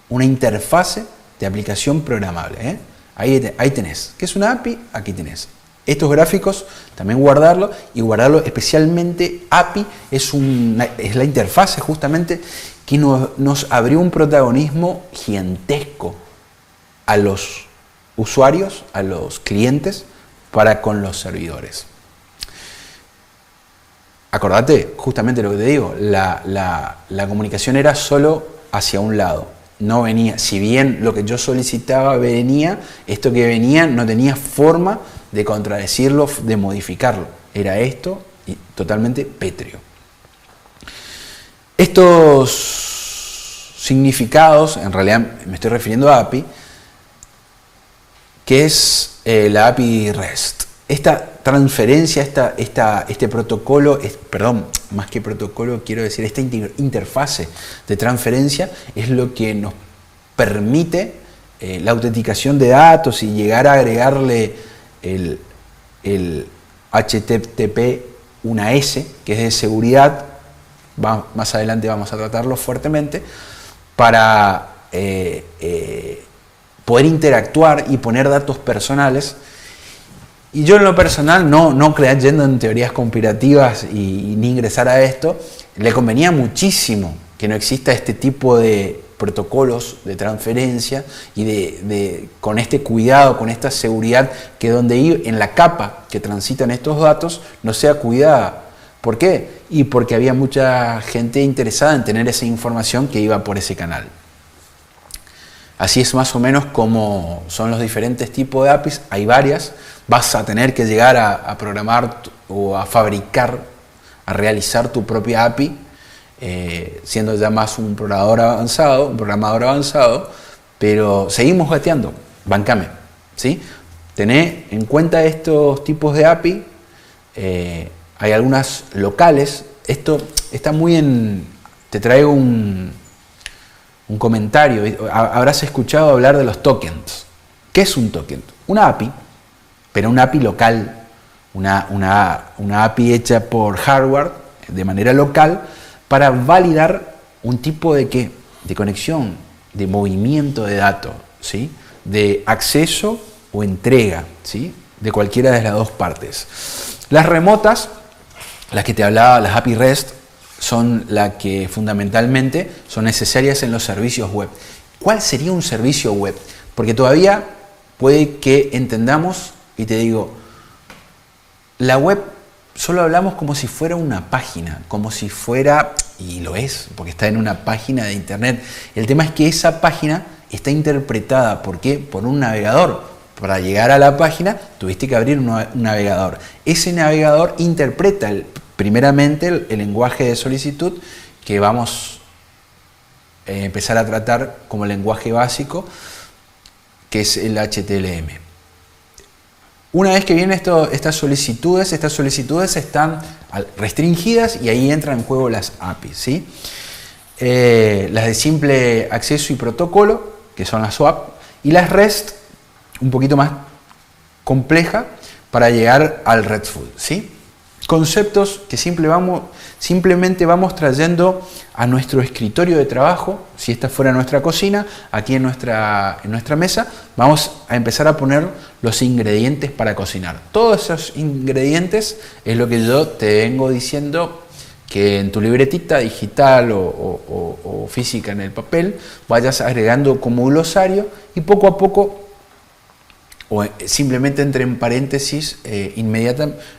una interfase de aplicación programable. Ahí tenés. ¿Qué es una API? Aquí tenés. Estos gráficos también guardarlo, y guardarlo especialmente. API es la interfase justamente que nos abrió un protagonismo gigantesco a los usuarios, a los clientes, para con los servidores. Acordate justamente lo que te digo, la comunicación era solo hacia un lado, no venía, si bien lo que yo solicitaba venía, esto que venía no tenía forma de contradecirlo, de modificarlo, era esto y totalmente pétreo. Estos significados, en realidad me estoy refiriendo a API, que es la API REST. Esta transferencia, este protocolo, perdón, más que protocolo, quiero decir, esta interfase de transferencia es lo que nos permite la autenticación de datos y llegar a agregarle el HTTP, una S, que es de seguridad. Más adelante vamos a tratarlo fuertemente, para poder interactuar y poner datos personales. Y yo en lo personal, no creyendo en teorías conspirativas y ni ingresar a esto, le convenía muchísimo que no exista este tipo de protocolos de transferencia y con este cuidado, con esta seguridad, que donde en la capa que transitan estos datos no sea cuidada. ¿Por qué? Y porque había mucha gente interesada en tener esa información que iba por ese canal. Así es más o menos como son los diferentes tipos de APIs. Hay varias. Vas a tener que llegar a programar o a fabricar, a realizar tu propia API, siendo ya más un programador avanzado, pero seguimos gateando. Bancame, ¿sí? Tené en cuenta estos tipos de API. Hay algunas locales. Esto está muy en... Te traigo un comentario. Habrás escuchado hablar de los tokens. ¿Qué es un token? Una API, pero una API local, una API hecha por hardware de manera local para validar un tipo de ¿qué? De conexión, de movimiento de datos, ¿sí? De acceso o entrega, ¿sí? De cualquiera de las dos partes. Las remotas, las que te hablaba, las API REST, son las que fundamentalmente son necesarias en los servicios web. ¿Cuál sería un servicio web? Porque todavía puede que entendamos, y te digo, la web solo hablamos como si fuera una página, como si fuera, y lo es, porque está en una página de internet. El tema es que esa página está interpretada, ¿por qué? Por un navegador. Para llegar a la página tuviste que abrir un navegador. Ese navegador interpreta primeramente el lenguaje de solicitud, que vamos a empezar a tratar como lenguaje básico, que es el HTML. Una vez que vienen estas solicitudes están restringidas y ahí entran en juego las APIs, ¿sí? Las de simple acceso y protocolo, que son las SOAP, y las REST, un poquito más compleja, para llegar al RESTful, ¿sí? Conceptos que simplemente vamos trayendo a nuestro escritorio de trabajo. Si esta fuera nuestra cocina, aquí en nuestra mesa, vamos a empezar a poner los ingredientes para cocinar. Todos esos ingredientes es lo que yo te vengo diciendo, que en tu libretita digital o física en el papel vayas agregando como glosario, y poco a poco, o simplemente entre en paréntesis,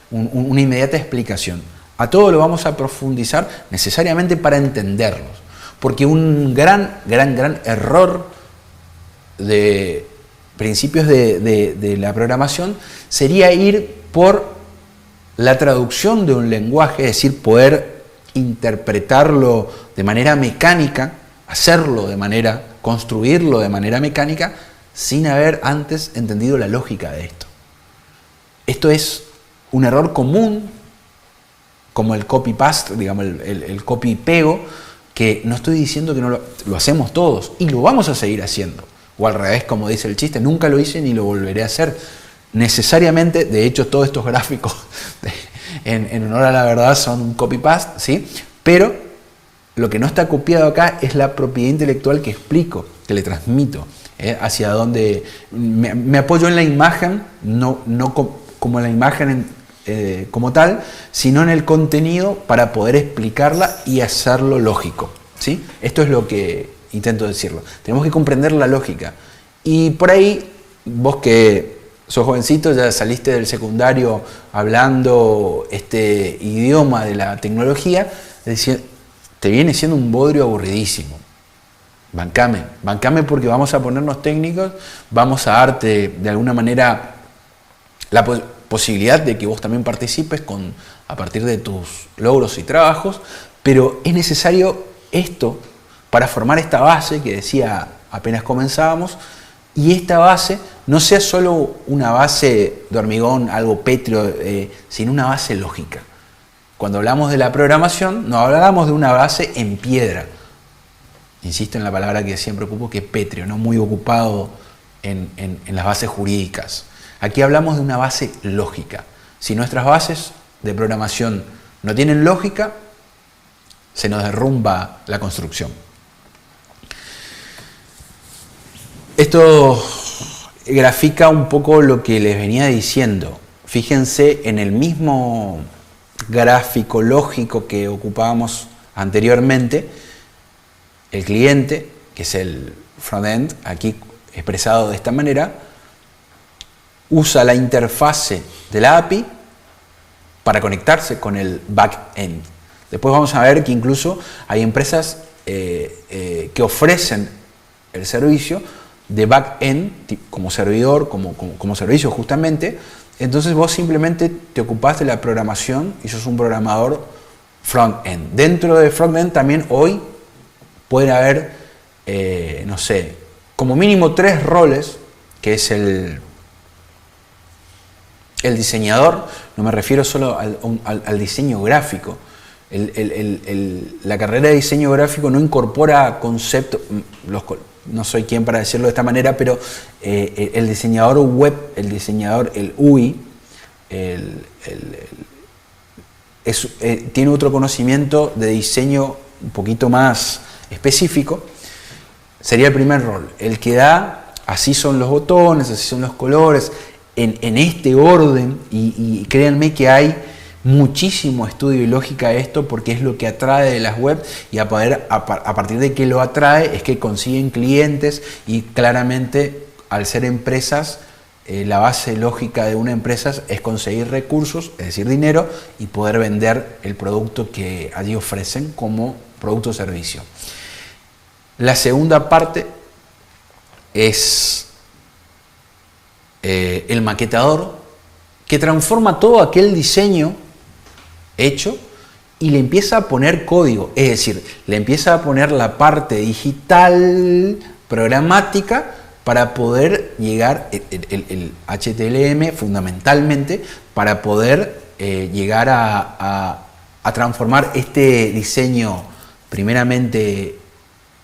una inmediata explicación. A todo lo vamos a profundizar necesariamente para entenderlos, porque un gran error de principios de la programación sería ir por la traducción de un lenguaje, es decir, poder interpretarlo de manera mecánica, construirlo de manera mecánica, sin haber antes entendido la lógica de esto. Esto es un error común, como el copy-paste, digamos, el copy-pego, que no estoy diciendo que no lo hacemos todos y lo vamos a seguir haciendo. O al revés, como dice el chiste, nunca lo hice ni lo volveré a hacer. Necesariamente, de hecho, todos estos gráficos, en honor a la verdad, son un copy-paste, ¿sí? Pero lo que no está copiado acá es la propiedad intelectual que explico, que le transmito, hacia dónde me apoyo en la imagen, no como la imagen como tal, sino en el contenido para poder explicarla y hacerlo lógico, ¿sí? Esto es lo que intento decirlo. Tenemos que comprender la lógica. Y por ahí, vos que sos jovencito, ya saliste del secundario hablando este idioma de la tecnología, te viene siendo un bodrio aburridísimo. Bancame porque vamos a ponernos técnicos, vamos a darte de alguna manera la posibilidad de que vos también participes a partir de tus logros y trabajos, pero es necesario esto para formar esta base que decía apenas comenzábamos, y esta base no sea solo una base de hormigón, algo pétreo, sino una base lógica. Cuando hablamos de la programación, no hablamos de una base en piedra. Insisto en la palabra que siempre ocupo, que es pétreo, no muy ocupado en las bases jurídicas. Aquí hablamos de una base lógica. Si nuestras bases de programación no tienen lógica, se nos derrumba la construcción. Esto grafica un poco lo que les venía diciendo. Fíjense en el mismo gráfico lógico que ocupábamos anteriormente, el cliente, que es el frontend, aquí expresado de esta manera, usa la interfase de la API para conectarse con el backend. Después vamos a ver que incluso hay empresas que ofrecen el servicio de backend como servidor, como servicio justamente. Entonces vos simplemente te ocupás de la programación y sos un programador front-end. Dentro de front-end también hoy pueden haber, no sé, como mínimo 3 roles, que es el diseñador. No me refiero solo al diseño gráfico. La carrera de diseño gráfico no incorpora conceptos, no soy quien para decirlo de esta manera, pero el diseñador web, el UI, tiene otro conocimiento de diseño un poquito más específico. Sería el primer rol, el que da, así son los botones, así son los colores, en este orden, y créanme que hay muchísimo estudio y lógica a esto, porque es lo que atrae de las webs, y a partir de que lo atrae es que consiguen clientes, y claramente al ser empresas, la base lógica de una empresa es conseguir recursos, es decir, dinero, y poder vender el producto que allí ofrecen como producto o servicio. La segunda parte es el maquetador, que transforma todo aquel diseño hecho y le empieza a poner código, es decir, le empieza a poner la parte digital, programática, para poder llegar, el HTML fundamentalmente, para poder llegar a transformar este diseño primeramente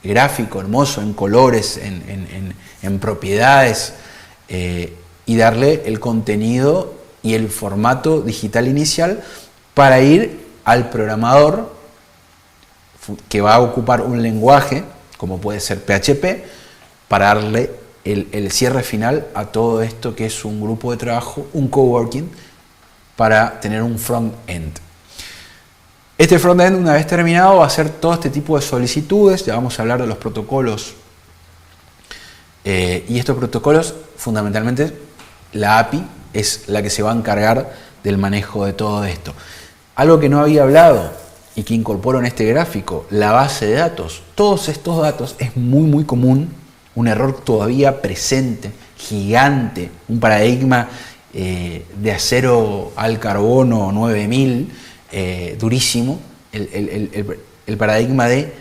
gráfico, hermoso, en colores, en propiedades, y darle el contenido y el formato digital inicial para ir al programador, que va a ocupar un lenguaje como puede ser PHP, para darle el cierre final a todo esto, que es un grupo de trabajo, un coworking, para tener un front-end. Este front-end, una vez terminado, va a hacer todo este tipo de solicitudes. Ya vamos a hablar de los protocolos, y estos protocolos, fundamentalmente, la API es la que se va a encargar del manejo de todo esto. Algo que no había hablado y que incorporo en este gráfico, la base de datos. Todos estos datos es muy común, un error todavía presente, gigante, un paradigma de acero al carbono 9000, durísimo, el paradigma de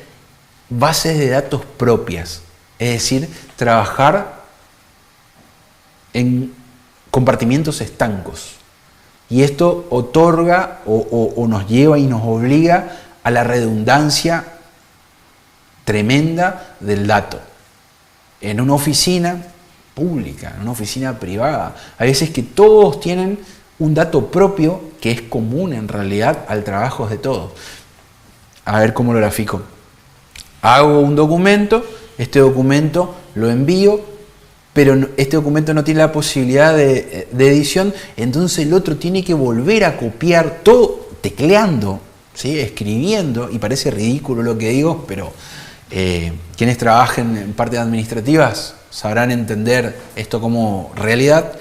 bases de datos propias, es decir, trabajar en compartimientos estancos. Y esto otorga o nos lleva y nos obliga a la redundancia tremenda del dato. En una oficina pública, en una oficina privada, hay veces que todos tienen un dato propio que es común en realidad al trabajo de todos. A ver cómo lo grafico. Hago un documento, este documento lo envío, pero este documento no tiene la posibilidad de edición, entonces el otro tiene que volver a copiar todo tecleando, ¿sí? Escribiendo, y parece ridículo lo que digo, pero quienes trabajen en partes administrativas sabrán entender esto como realidad.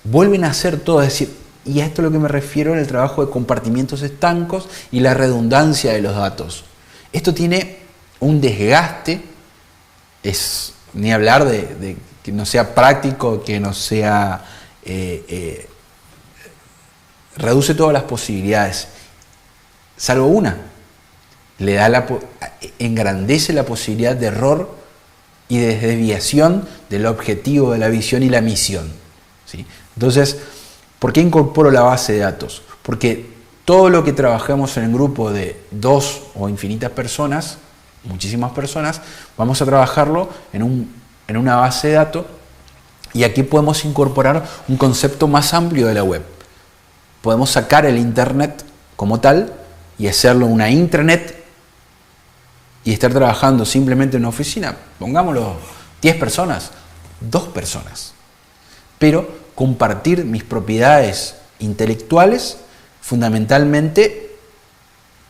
Vuelven a hacer todo, es decir, y a esto es lo que me refiero en el trabajo de compartimientos estancos y la redundancia de los datos. Esto tiene un desgaste, es ni hablar de que no sea práctico, que no sea... reduce todas las posibilidades, salvo una. Le da engrandece la posibilidad de error y de desviación del objetivo, de la visión y la misión, ¿sí? Entonces, ¿por qué incorporo la base de datos? Porque todo lo que trabajamos en el grupo de 2 o infinitas personas, muchísimas personas, vamos a trabajarlo en una base de datos, y aquí podemos incorporar un concepto más amplio de la web. Podemos sacar el Internet como tal y hacerlo una intranet y estar trabajando simplemente en una oficina, pongámoslo 10 personas, 2 personas, pero compartir mis propiedades intelectuales fundamentalmente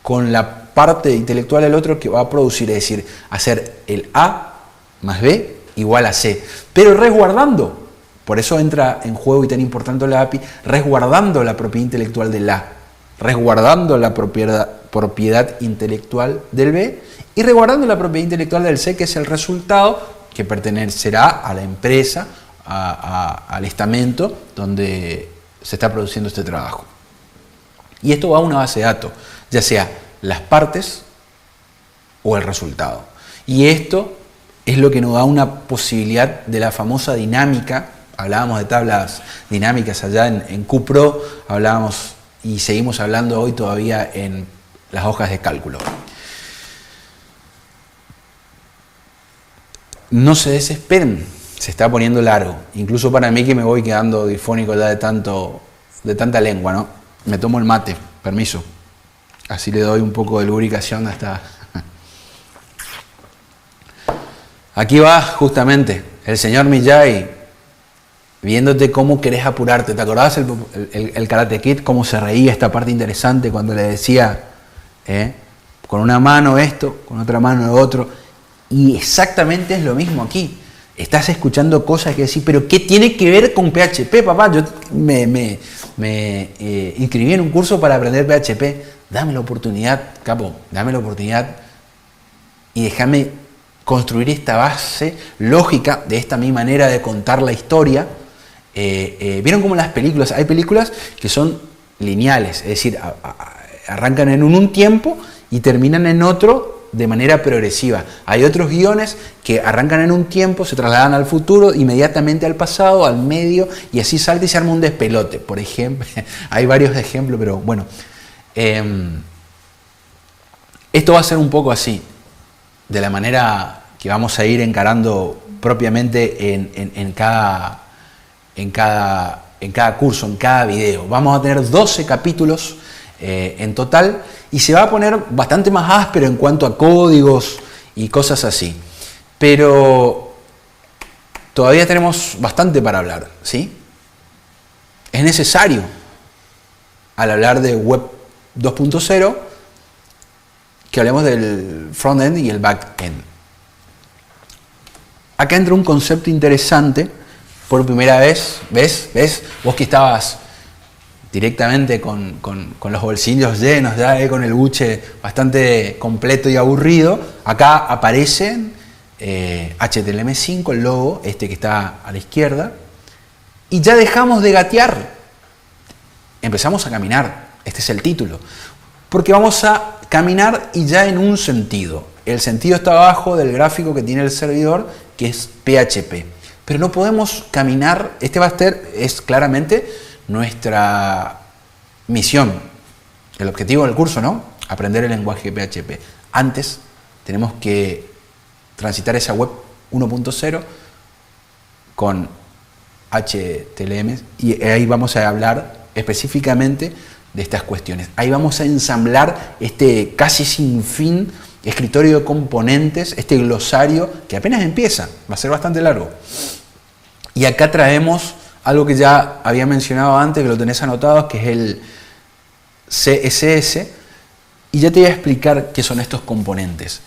con la parte intelectual del otro que va a producir, es decir, hacer el A más B igual a C, pero resguardando, por eso entra en juego y tan importante la API, resguardando la propiedad intelectual del A, resguardando la propiedad intelectual del B y resguardando la propiedad intelectual del C, que es el resultado que pertenecerá a la empresa, al estamento donde se está produciendo este trabajo. Y esto va a una base de datos, ya sea las partes o el resultado. Y esto es lo que nos da una posibilidad de la famosa dinámica. Hablábamos de tablas dinámicas allá en QPro, hablábamos y seguimos hablando hoy todavía en las hojas de cálculo. No se desesperen, se está poniendo largo. Incluso para mí, que me voy quedando difónico ya de tanta lengua, ¿no? Me tomo el mate, permiso. Así le doy un poco de lubricación hasta... Aquí va justamente el señor Miyagi viéndote cómo querés apurarte. ¿Te acordabas el Karate Kid, cómo se reía esta parte interesante cuando le decía con una mano esto, con otra mano lo otro? Y exactamente es lo mismo aquí. Estás escuchando cosas que decís, pero ¿qué tiene que ver con PHP, papá? Yo me inscribí en un curso para aprender PHP. Dame la oportunidad, capo, dame la oportunidad y déjame construir esta base lógica de esta mi manera de contar la historia. ¿Vieron cómo las películas? Hay películas que son lineales, es decir, arrancan en un tiempo y terminan en otro de manera progresiva. Hay otros guiones que arrancan en un tiempo, se trasladan al futuro, inmediatamente al pasado, al medio, y así salta y se arma un despelote. Por ejemplo, hay varios ejemplos, pero bueno. Esto va a ser un poco así, de la manera que vamos a ir encarando propiamente en cada curso, en cada video. Vamos a tener 12 capítulos en total, y se va a poner bastante más áspero en cuanto a códigos y cosas así. Pero todavía tenemos bastante para hablar, ¿sí? Es necesario, al hablar de Web 2.0, que hablemos del front-end y el back-end. Acá entra un concepto interesante, por primera vez, ¿ves? Vos que estabas directamente con los bolsillos llenos, ya con el buche bastante completo y aburrido, acá aparecen HTML5, el logo, este que está a la izquierda, y ya dejamos de gatear, empezamos a caminar, este es el título, porque vamos a caminar y ya en un sentido. El sentido está abajo del gráfico que tiene el servidor, que es PHP. Pero no podemos caminar, es claramente nuestra misión, el objetivo del curso, ¿no? Aprender el lenguaje PHP. Antes tenemos que transitar esa web 1.0 con HTML, y ahí vamos a hablar específicamente de estas cuestiones. Ahí vamos a ensamblar este casi sin fin escritorio de componentes, este glosario que apenas empieza, va a ser bastante largo. Y acá traemos algo que ya había mencionado antes, que lo tenés anotado, que es el CSS, y ya te voy a explicar qué son estos componentes.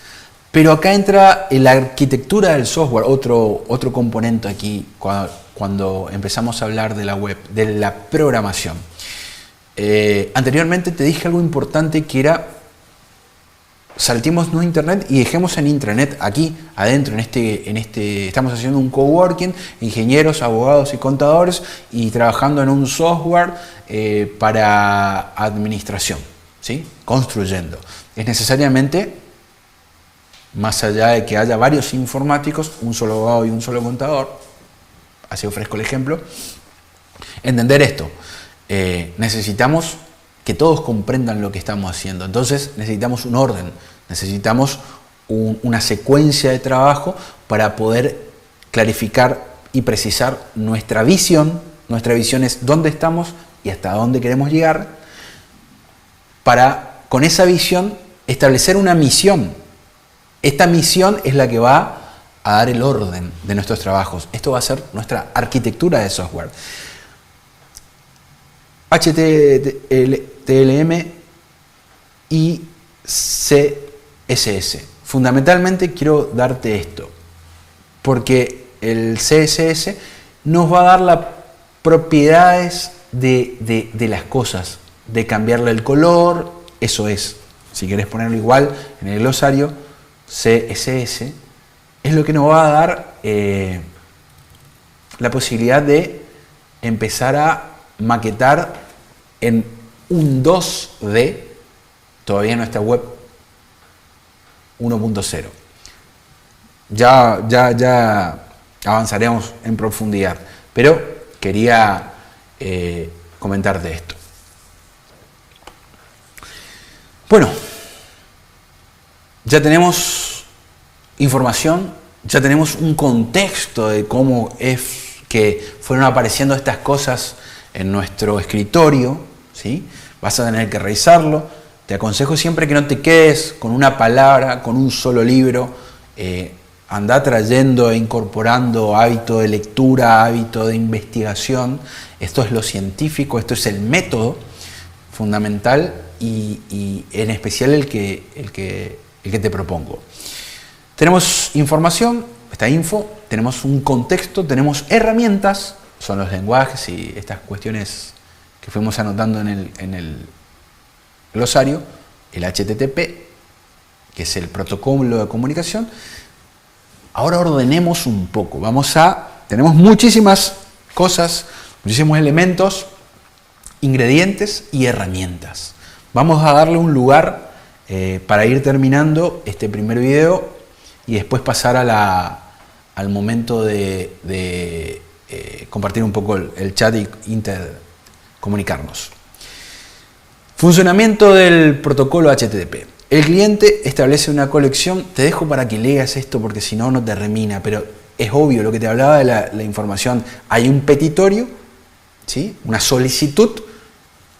Pero acá entra la arquitectura del software, otro componente aquí, cuando empezamos a hablar de la web, de la programación. Anteriormente te dije algo importante, que era saltemos no internet y dejemos en intranet aquí adentro, estamos haciendo un coworking, ingenieros, abogados y contadores, y trabajando en un software para administración, ¿sí? Construyendo. Es necesariamente, más allá de que haya varios informáticos, un solo abogado y un solo contador, así ofrezco el ejemplo, entender esto. Necesitamos que todos comprendan lo que estamos haciendo. Entonces necesitamos un orden, necesitamos una secuencia de trabajo para poder clarificar y precisar nuestra visión. Nuestra visión es dónde estamos y hasta dónde queremos llegar, para con esa visión establecer una misión. Esta misión es la que va a dar el orden de nuestros trabajos. Esto va a ser nuestra arquitectura de software. HTML y CSS. Fundamentalmente quiero darte esto, porque el CSS nos va a dar las propiedades de las cosas, de cambiarle el color, eso es, si querés ponerlo igual en el glosario, CSS es lo que nos va a dar la posibilidad de empezar a maquetar en un 2D, todavía nuestra web 1.0. Ya avanzaremos en profundidad, pero quería comentarte esto. Bueno, ya tenemos información, ya tenemos un contexto de cómo es que fueron apareciendo estas cosas en nuestro escritorio, ¿sí? Vas a tener que revisarlo. Te aconsejo siempre que no te quedes con una palabra, con un solo libro. Anda trayendo e incorporando hábito de lectura, hábito de investigación. Esto es lo científico, esto es el método fundamental y en especial el que te propongo. Tenemos información, esta info, tenemos un contexto, tenemos herramientas, son los lenguajes y estas cuestiones que fuimos anotando en el glosario, el HTTP, que es el protocolo de comunicación. Ahora ordenemos un poco, tenemos muchísimas cosas, muchísimos elementos, ingredientes y herramientas. Vamos a darle un lugar para ir terminando este primer video y después pasar al momento de compartir un poco el chat y intercomunicarnos. Funcionamiento del protocolo HTTP. El cliente establece una colección. Te dejo para que leas esto porque si no, no termina, pero es obvio lo que te hablaba de la información. Hay un petitorio, ¿sí? Una solicitud,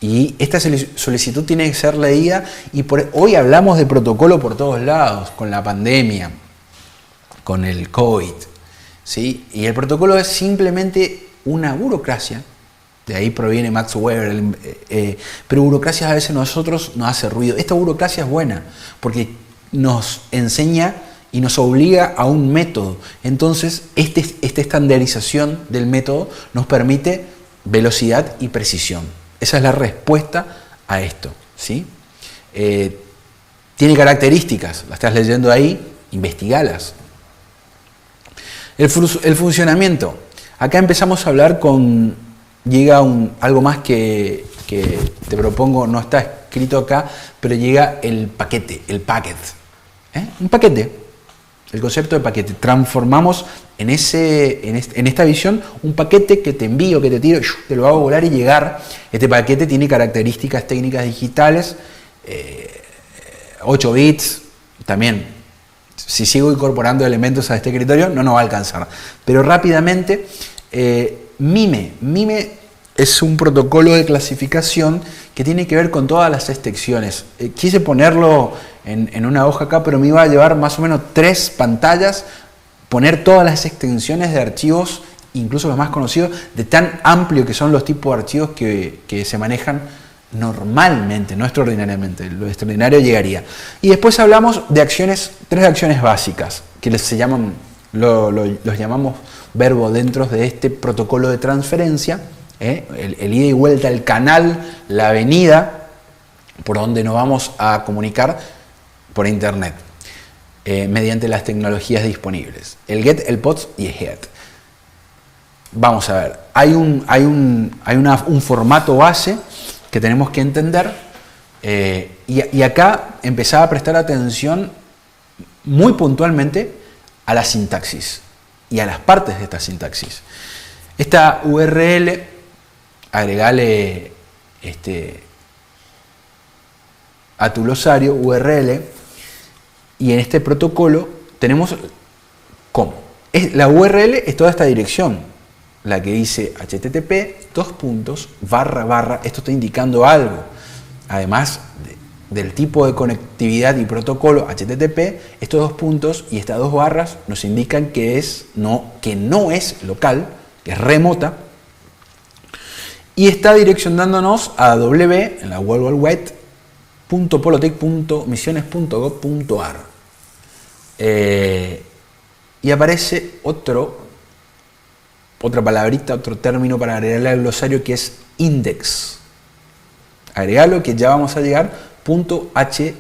y esta solicitud tiene que ser leída, y hoy hablamos de protocolo por todos lados, con la pandemia, con el COVID, ¿sí? Y el protocolo es simplemente una burocracia, de ahí proviene Max Weber, pero burocracia a veces a nosotros nos hace ruido. Esta burocracia es buena porque nos enseña y nos obliga a un método. Entonces, esta estandarización del método nos permite velocidad y precisión. Esa es la respuesta a esto, ¿sí? Tiene características, las estás leyendo ahí, investigalas. El funcionamiento. Acá empezamos a hablar llega algo más que te propongo, no está escrito acá, pero llega el paquete, el packet. Un paquete, el concepto de paquete. Transformamos en esta visión un paquete que te envío, que te tiro, te lo hago volar y llegar. Este paquete tiene características técnicas digitales, 8 bits, también si sigo incorporando elementos a este escritorio, no nos va a alcanzar. Pero rápidamente, MIME es un protocolo de clasificación que tiene que ver con todas las extensiones. Quise ponerlo en una hoja acá, pero me iba a llevar más o menos 3 pantallas, poner todas las extensiones de archivos, incluso los más conocidos, de tan amplio que son los tipos de archivos que se manejan normalmente, no extraordinariamente. Lo extraordinario llegaría. Y después hablamos de acciones, 3 acciones básicas, que se llaman, los llamamos verbo dentro de este protocolo de transferencia. El ida y vuelta, el canal, la avenida por donde nos vamos a comunicar por internet mediante las tecnologías disponibles, el get, el post y el head. Vamos a ver, hay un formato base que tenemos que entender y acá empezaba a prestar atención muy puntualmente a la sintaxis y a las partes de esta sintaxis. Esta URL, agregale a tu glosario URL, y en este protocolo tenemos cómo. La URL es toda esta dirección, la que dice http://, esto está indicando algo, además del tipo de conectividad y protocolo HTTP, estos 2 puntos y estas 2 barras nos indican que no es local, que es remota, y está direccionándonos a w en la World Wide Web .polotech.misiones.gov.ar y aparece otra palabrita, otro término para agregarle al glosario, que es index. Agregalo, que ya vamos a llegar, .html,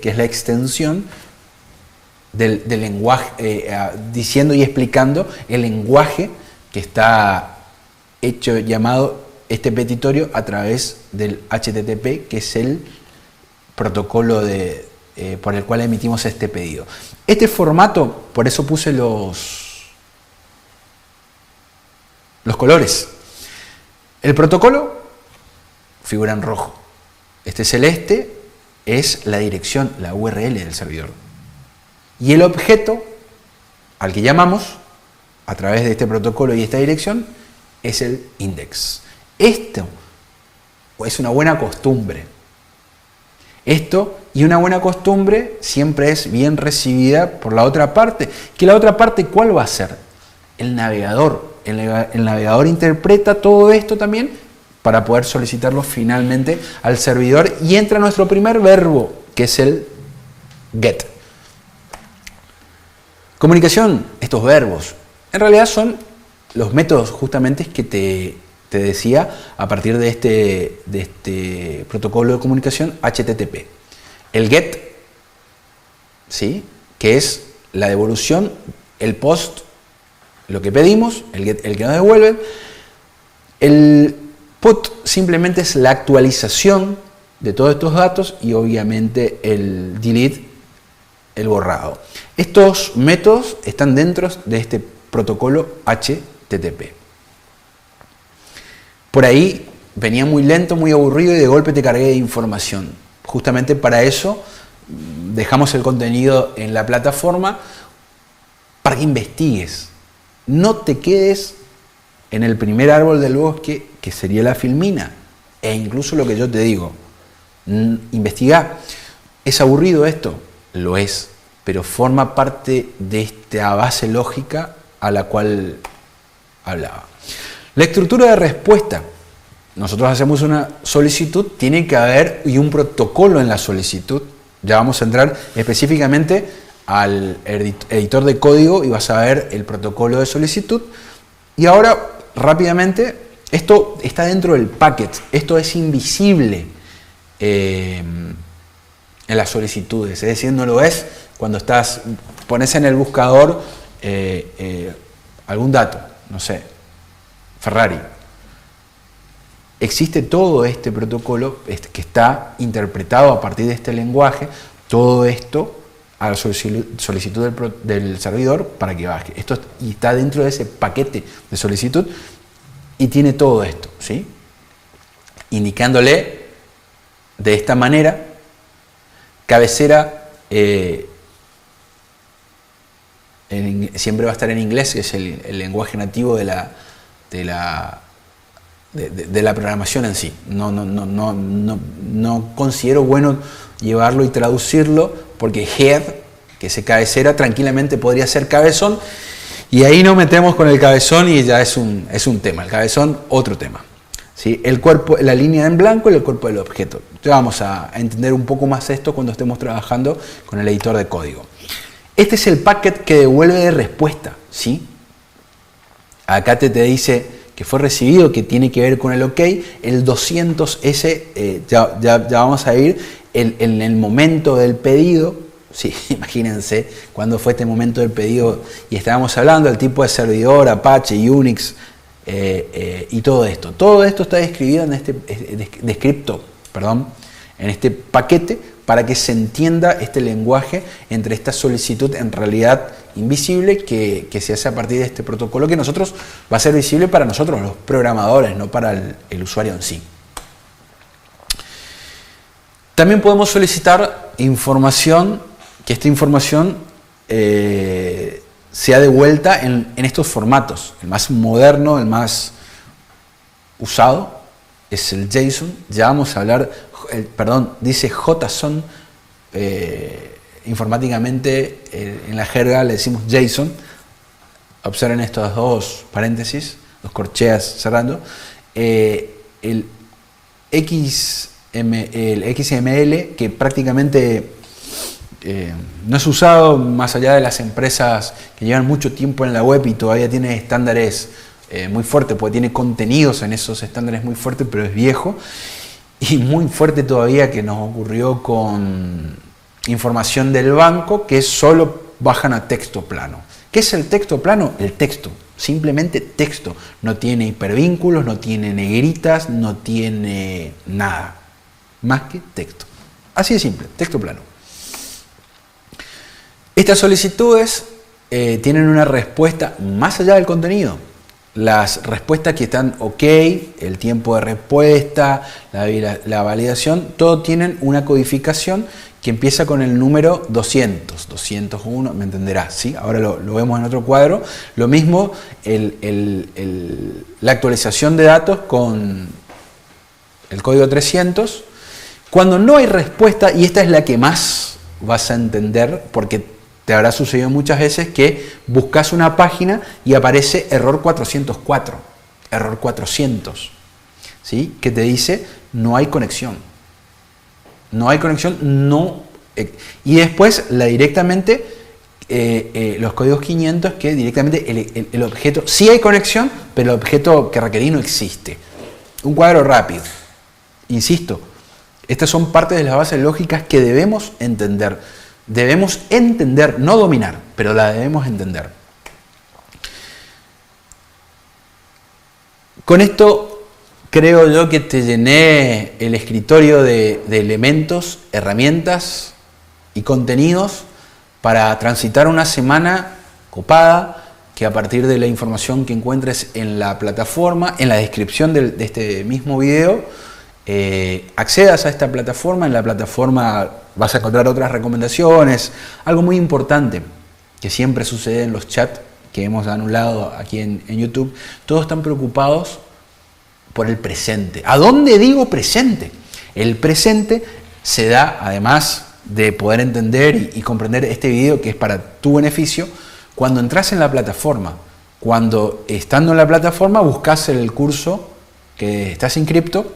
que es la extensión del lenguaje, diciendo y explicando el lenguaje que está hecho, llamado este petitorio a través del HTTP, que es el protocolo por el cual emitimos este pedido. Este formato, por eso puse los colores. El protocolo figura en rojo. Este celeste es la dirección, la URL del servidor. Y el objeto al que llamamos a través de este protocolo y esta dirección es el index. Esto es una buena costumbre. Esto y una buena costumbre siempre es bien recibida por la otra parte. ¿Que la otra parte cuál va a ser? El navegador. El navegador interpreta todo esto también para poder solicitarlo finalmente al servidor, y entra nuestro primer verbo, que es el get. Comunicación, estos verbos, en realidad son los métodos justamente que te decía a partir de este protocolo de comunicación HTTP. El get, ¿sí?, que es la devolución, el post, lo que pedimos, el get, el que nos devuelve. El put simplemente es la actualización de todos estos datos, y obviamente el delete, el borrado. Estos métodos están dentro de este protocolo HTTP. Por ahí venía muy lento, muy aburrido, y de golpe te cargué de información. Justamente para eso dejamos el contenido en la plataforma, para que investigues. No te quedes en el primer árbol del bosque, que sería la filmina, e incluso lo que yo te digo. Investiga. ¿Es aburrido esto? Lo es, pero forma parte de esta base lógica a la cual hablaba. La estructura de respuesta. Nosotros hacemos una solicitud, tiene que haber y un protocolo en la solicitud. Ya vamos a entrar específicamente al editor de código y vas a ver el protocolo de solicitud. Y ahora, rápidamente, esto está dentro del packet. Esto es invisible en las solicitudes. Es decir, no lo ves cuando pones en el buscador algún dato, no sé, Ferrari. Existe todo este protocolo que está interpretado a partir de este lenguaje, todo esto a la solicitud del servidor para que baje. Esto y está dentro de ese paquete de solicitud y tiene todo esto, ¿sí?, indicándole de esta manera: cabecera siempre va a estar en inglés, que es el lenguaje nativo de la programación en sí. No considero bueno llevarlo y traducirlo, porque head, que es cabecera, tranquilamente podría ser cabezón, y ahí nos metemos con el cabezón y ya es un tema. El cabezón, otro tema. ¿Sí? El cuerpo, la línea en blanco y el cuerpo del objeto. Ya vamos a entender un poco más esto cuando estemos trabajando con el editor de código. Este es el packet que devuelve de respuesta, ¿sí? Acá te dice que fue recibido, que tiene que ver con el OK. El 200S, ya vamos a ir en el momento del pedido. Sí, imagínense cuando fue este momento del pedido y estábamos hablando del tipo de servidor, Apache, Unix y todo esto. Todo esto está descrito en en este paquete para que se entienda este lenguaje entre esta solicitud en realidad invisible que se hace a partir de este protocolo que nosotros va a ser visible para nosotros los programadores, no para el usuario en sí. También podemos solicitar información, que esta información sea devuelta en estos formatos. El más moderno, el más usado es el JSON. Ya vamos a hablar, dice JSON, informáticamente en la jerga le decimos JSON. Observen estos dos paréntesis, dos corcheas cerrando. El XML, que prácticamente no es usado más allá de las empresas que llevan mucho tiempo en la web y todavía tiene estándares muy fuertes, porque tiene contenidos en esos estándares muy fuertes, pero es viejo. Y muy fuerte todavía que nos ocurrió con información del banco, que solo bajan a texto plano. ¿Qué es el texto plano? El texto, simplemente texto. No tiene hipervínculos, no tiene negritas, no tiene nada más que texto. Así de simple, texto plano. Estas solicitudes tienen una respuesta más allá del contenido. Las respuestas que están OK, el tiempo de respuesta, la validación, todo tienen una codificación que empieza con el número 200, 201, me entenderás, ¿sí? Ahora lo vemos en otro cuadro. Lo mismo la actualización de datos con el código 300. Cuando no hay respuesta, y esta es la que más vas a entender, porque te habrá sucedido muchas veces que buscas una página y aparece error 404, error 400, ¿sí? Que te dice no hay conexión. No hay conexión, no. Y después directamente los códigos 500 que directamente el objeto, sí hay conexión, pero el objeto que requerí no existe. Un cuadro rápido. Insisto, estas son partes de las bases lógicas que debemos entender. Debemos entender, no dominar, pero la debemos entender. Con esto creo yo que te llené el escritorio de elementos, herramientas y contenidos para transitar una semana copada, que a partir de la información que encuentres en la plataforma, en la descripción de este mismo video, accedas a esta plataforma. En la plataforma vas a encontrar otras recomendaciones. Algo muy importante que siempre sucede en los chats que hemos anulado aquí en YouTube, todos están preocupados por el presente. ¿A dónde digo presente? El presente se da, además de poder entender y comprender este video que es para tu beneficio, cuando entras en la plataforma. Cuando estando en la plataforma buscas el curso que estás inscripto,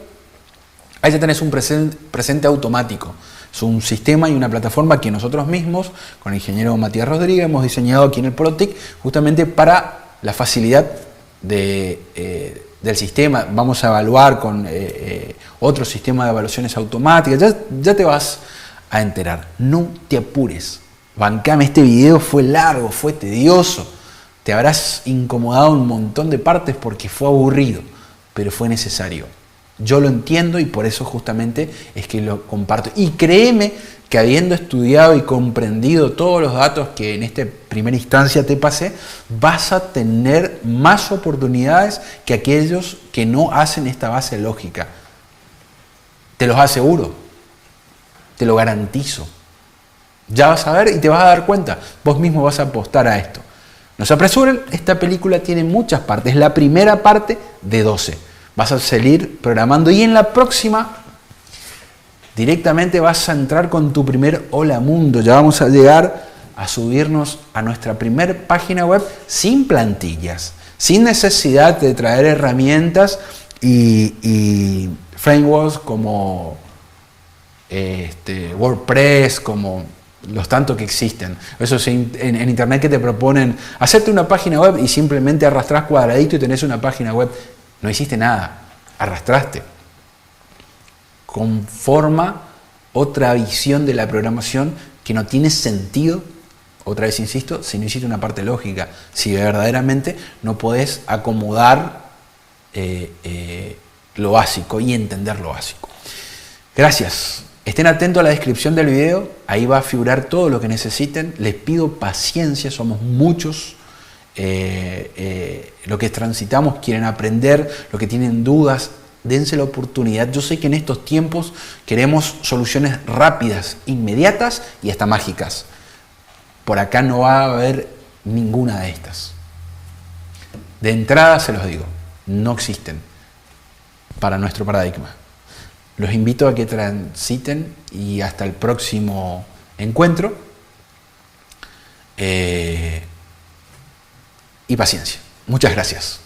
ahí ya tenés un presente automático. Es un sistema y una plataforma que nosotros mismos, con el ingeniero Matías Rodríguez, hemos diseñado aquí en el ProTIC justamente para la facilidad del sistema. Vamos a evaluar con otro sistema de evaluaciones automáticas. Ya te vas a enterar. No te apures. Bancame, este video fue largo, fue tedioso. Te habrás incomodado un montón de partes porque fue aburrido, pero fue necesario. Yo lo entiendo y por eso justamente es que lo comparto. Y créeme que habiendo estudiado y comprendido todos los datos que en esta primera instancia te pasé, vas a tener más oportunidades que aquellos que no hacen esta base lógica. Te los aseguro, te lo garantizo. Ya vas a ver y te vas a dar cuenta. Vos mismo vas a apostar a esto. No se apresuren, esta película tiene muchas partes. Es la primera parte de 12. Vas a seguir programando y en la próxima directamente vas a entrar con tu primer Hola Mundo. Ya vamos a llegar a subirnos a nuestra primer página web sin plantillas, sin necesidad de traer herramientas y frameworks como WordPress, como los tantos que existen. Eso sí, en internet que te proponen hacerte una página web y simplemente arrastrás cuadradito y tenés una página web. No hiciste nada, arrastraste. Conforma otra visión de la programación que no tiene sentido, otra vez insisto, si no hiciste una parte lógica, si verdaderamente no podés acomodar lo básico y entender lo básico. Gracias. Estén atentos a la descripción del video, ahí va a figurar todo lo que necesiten. Les pido paciencia, somos muchos. Lo que transitamos quieren aprender, lo que tienen dudas, dense la oportunidad. Yo sé que en estos tiempos queremos soluciones rápidas, inmediatas y hasta mágicas. Por acá no va a haber ninguna de estas. De entrada se los digo, no existen para nuestro paradigma. Los invito a que transiten y hasta el próximo encuentro. Y paciencia. Muchas gracias.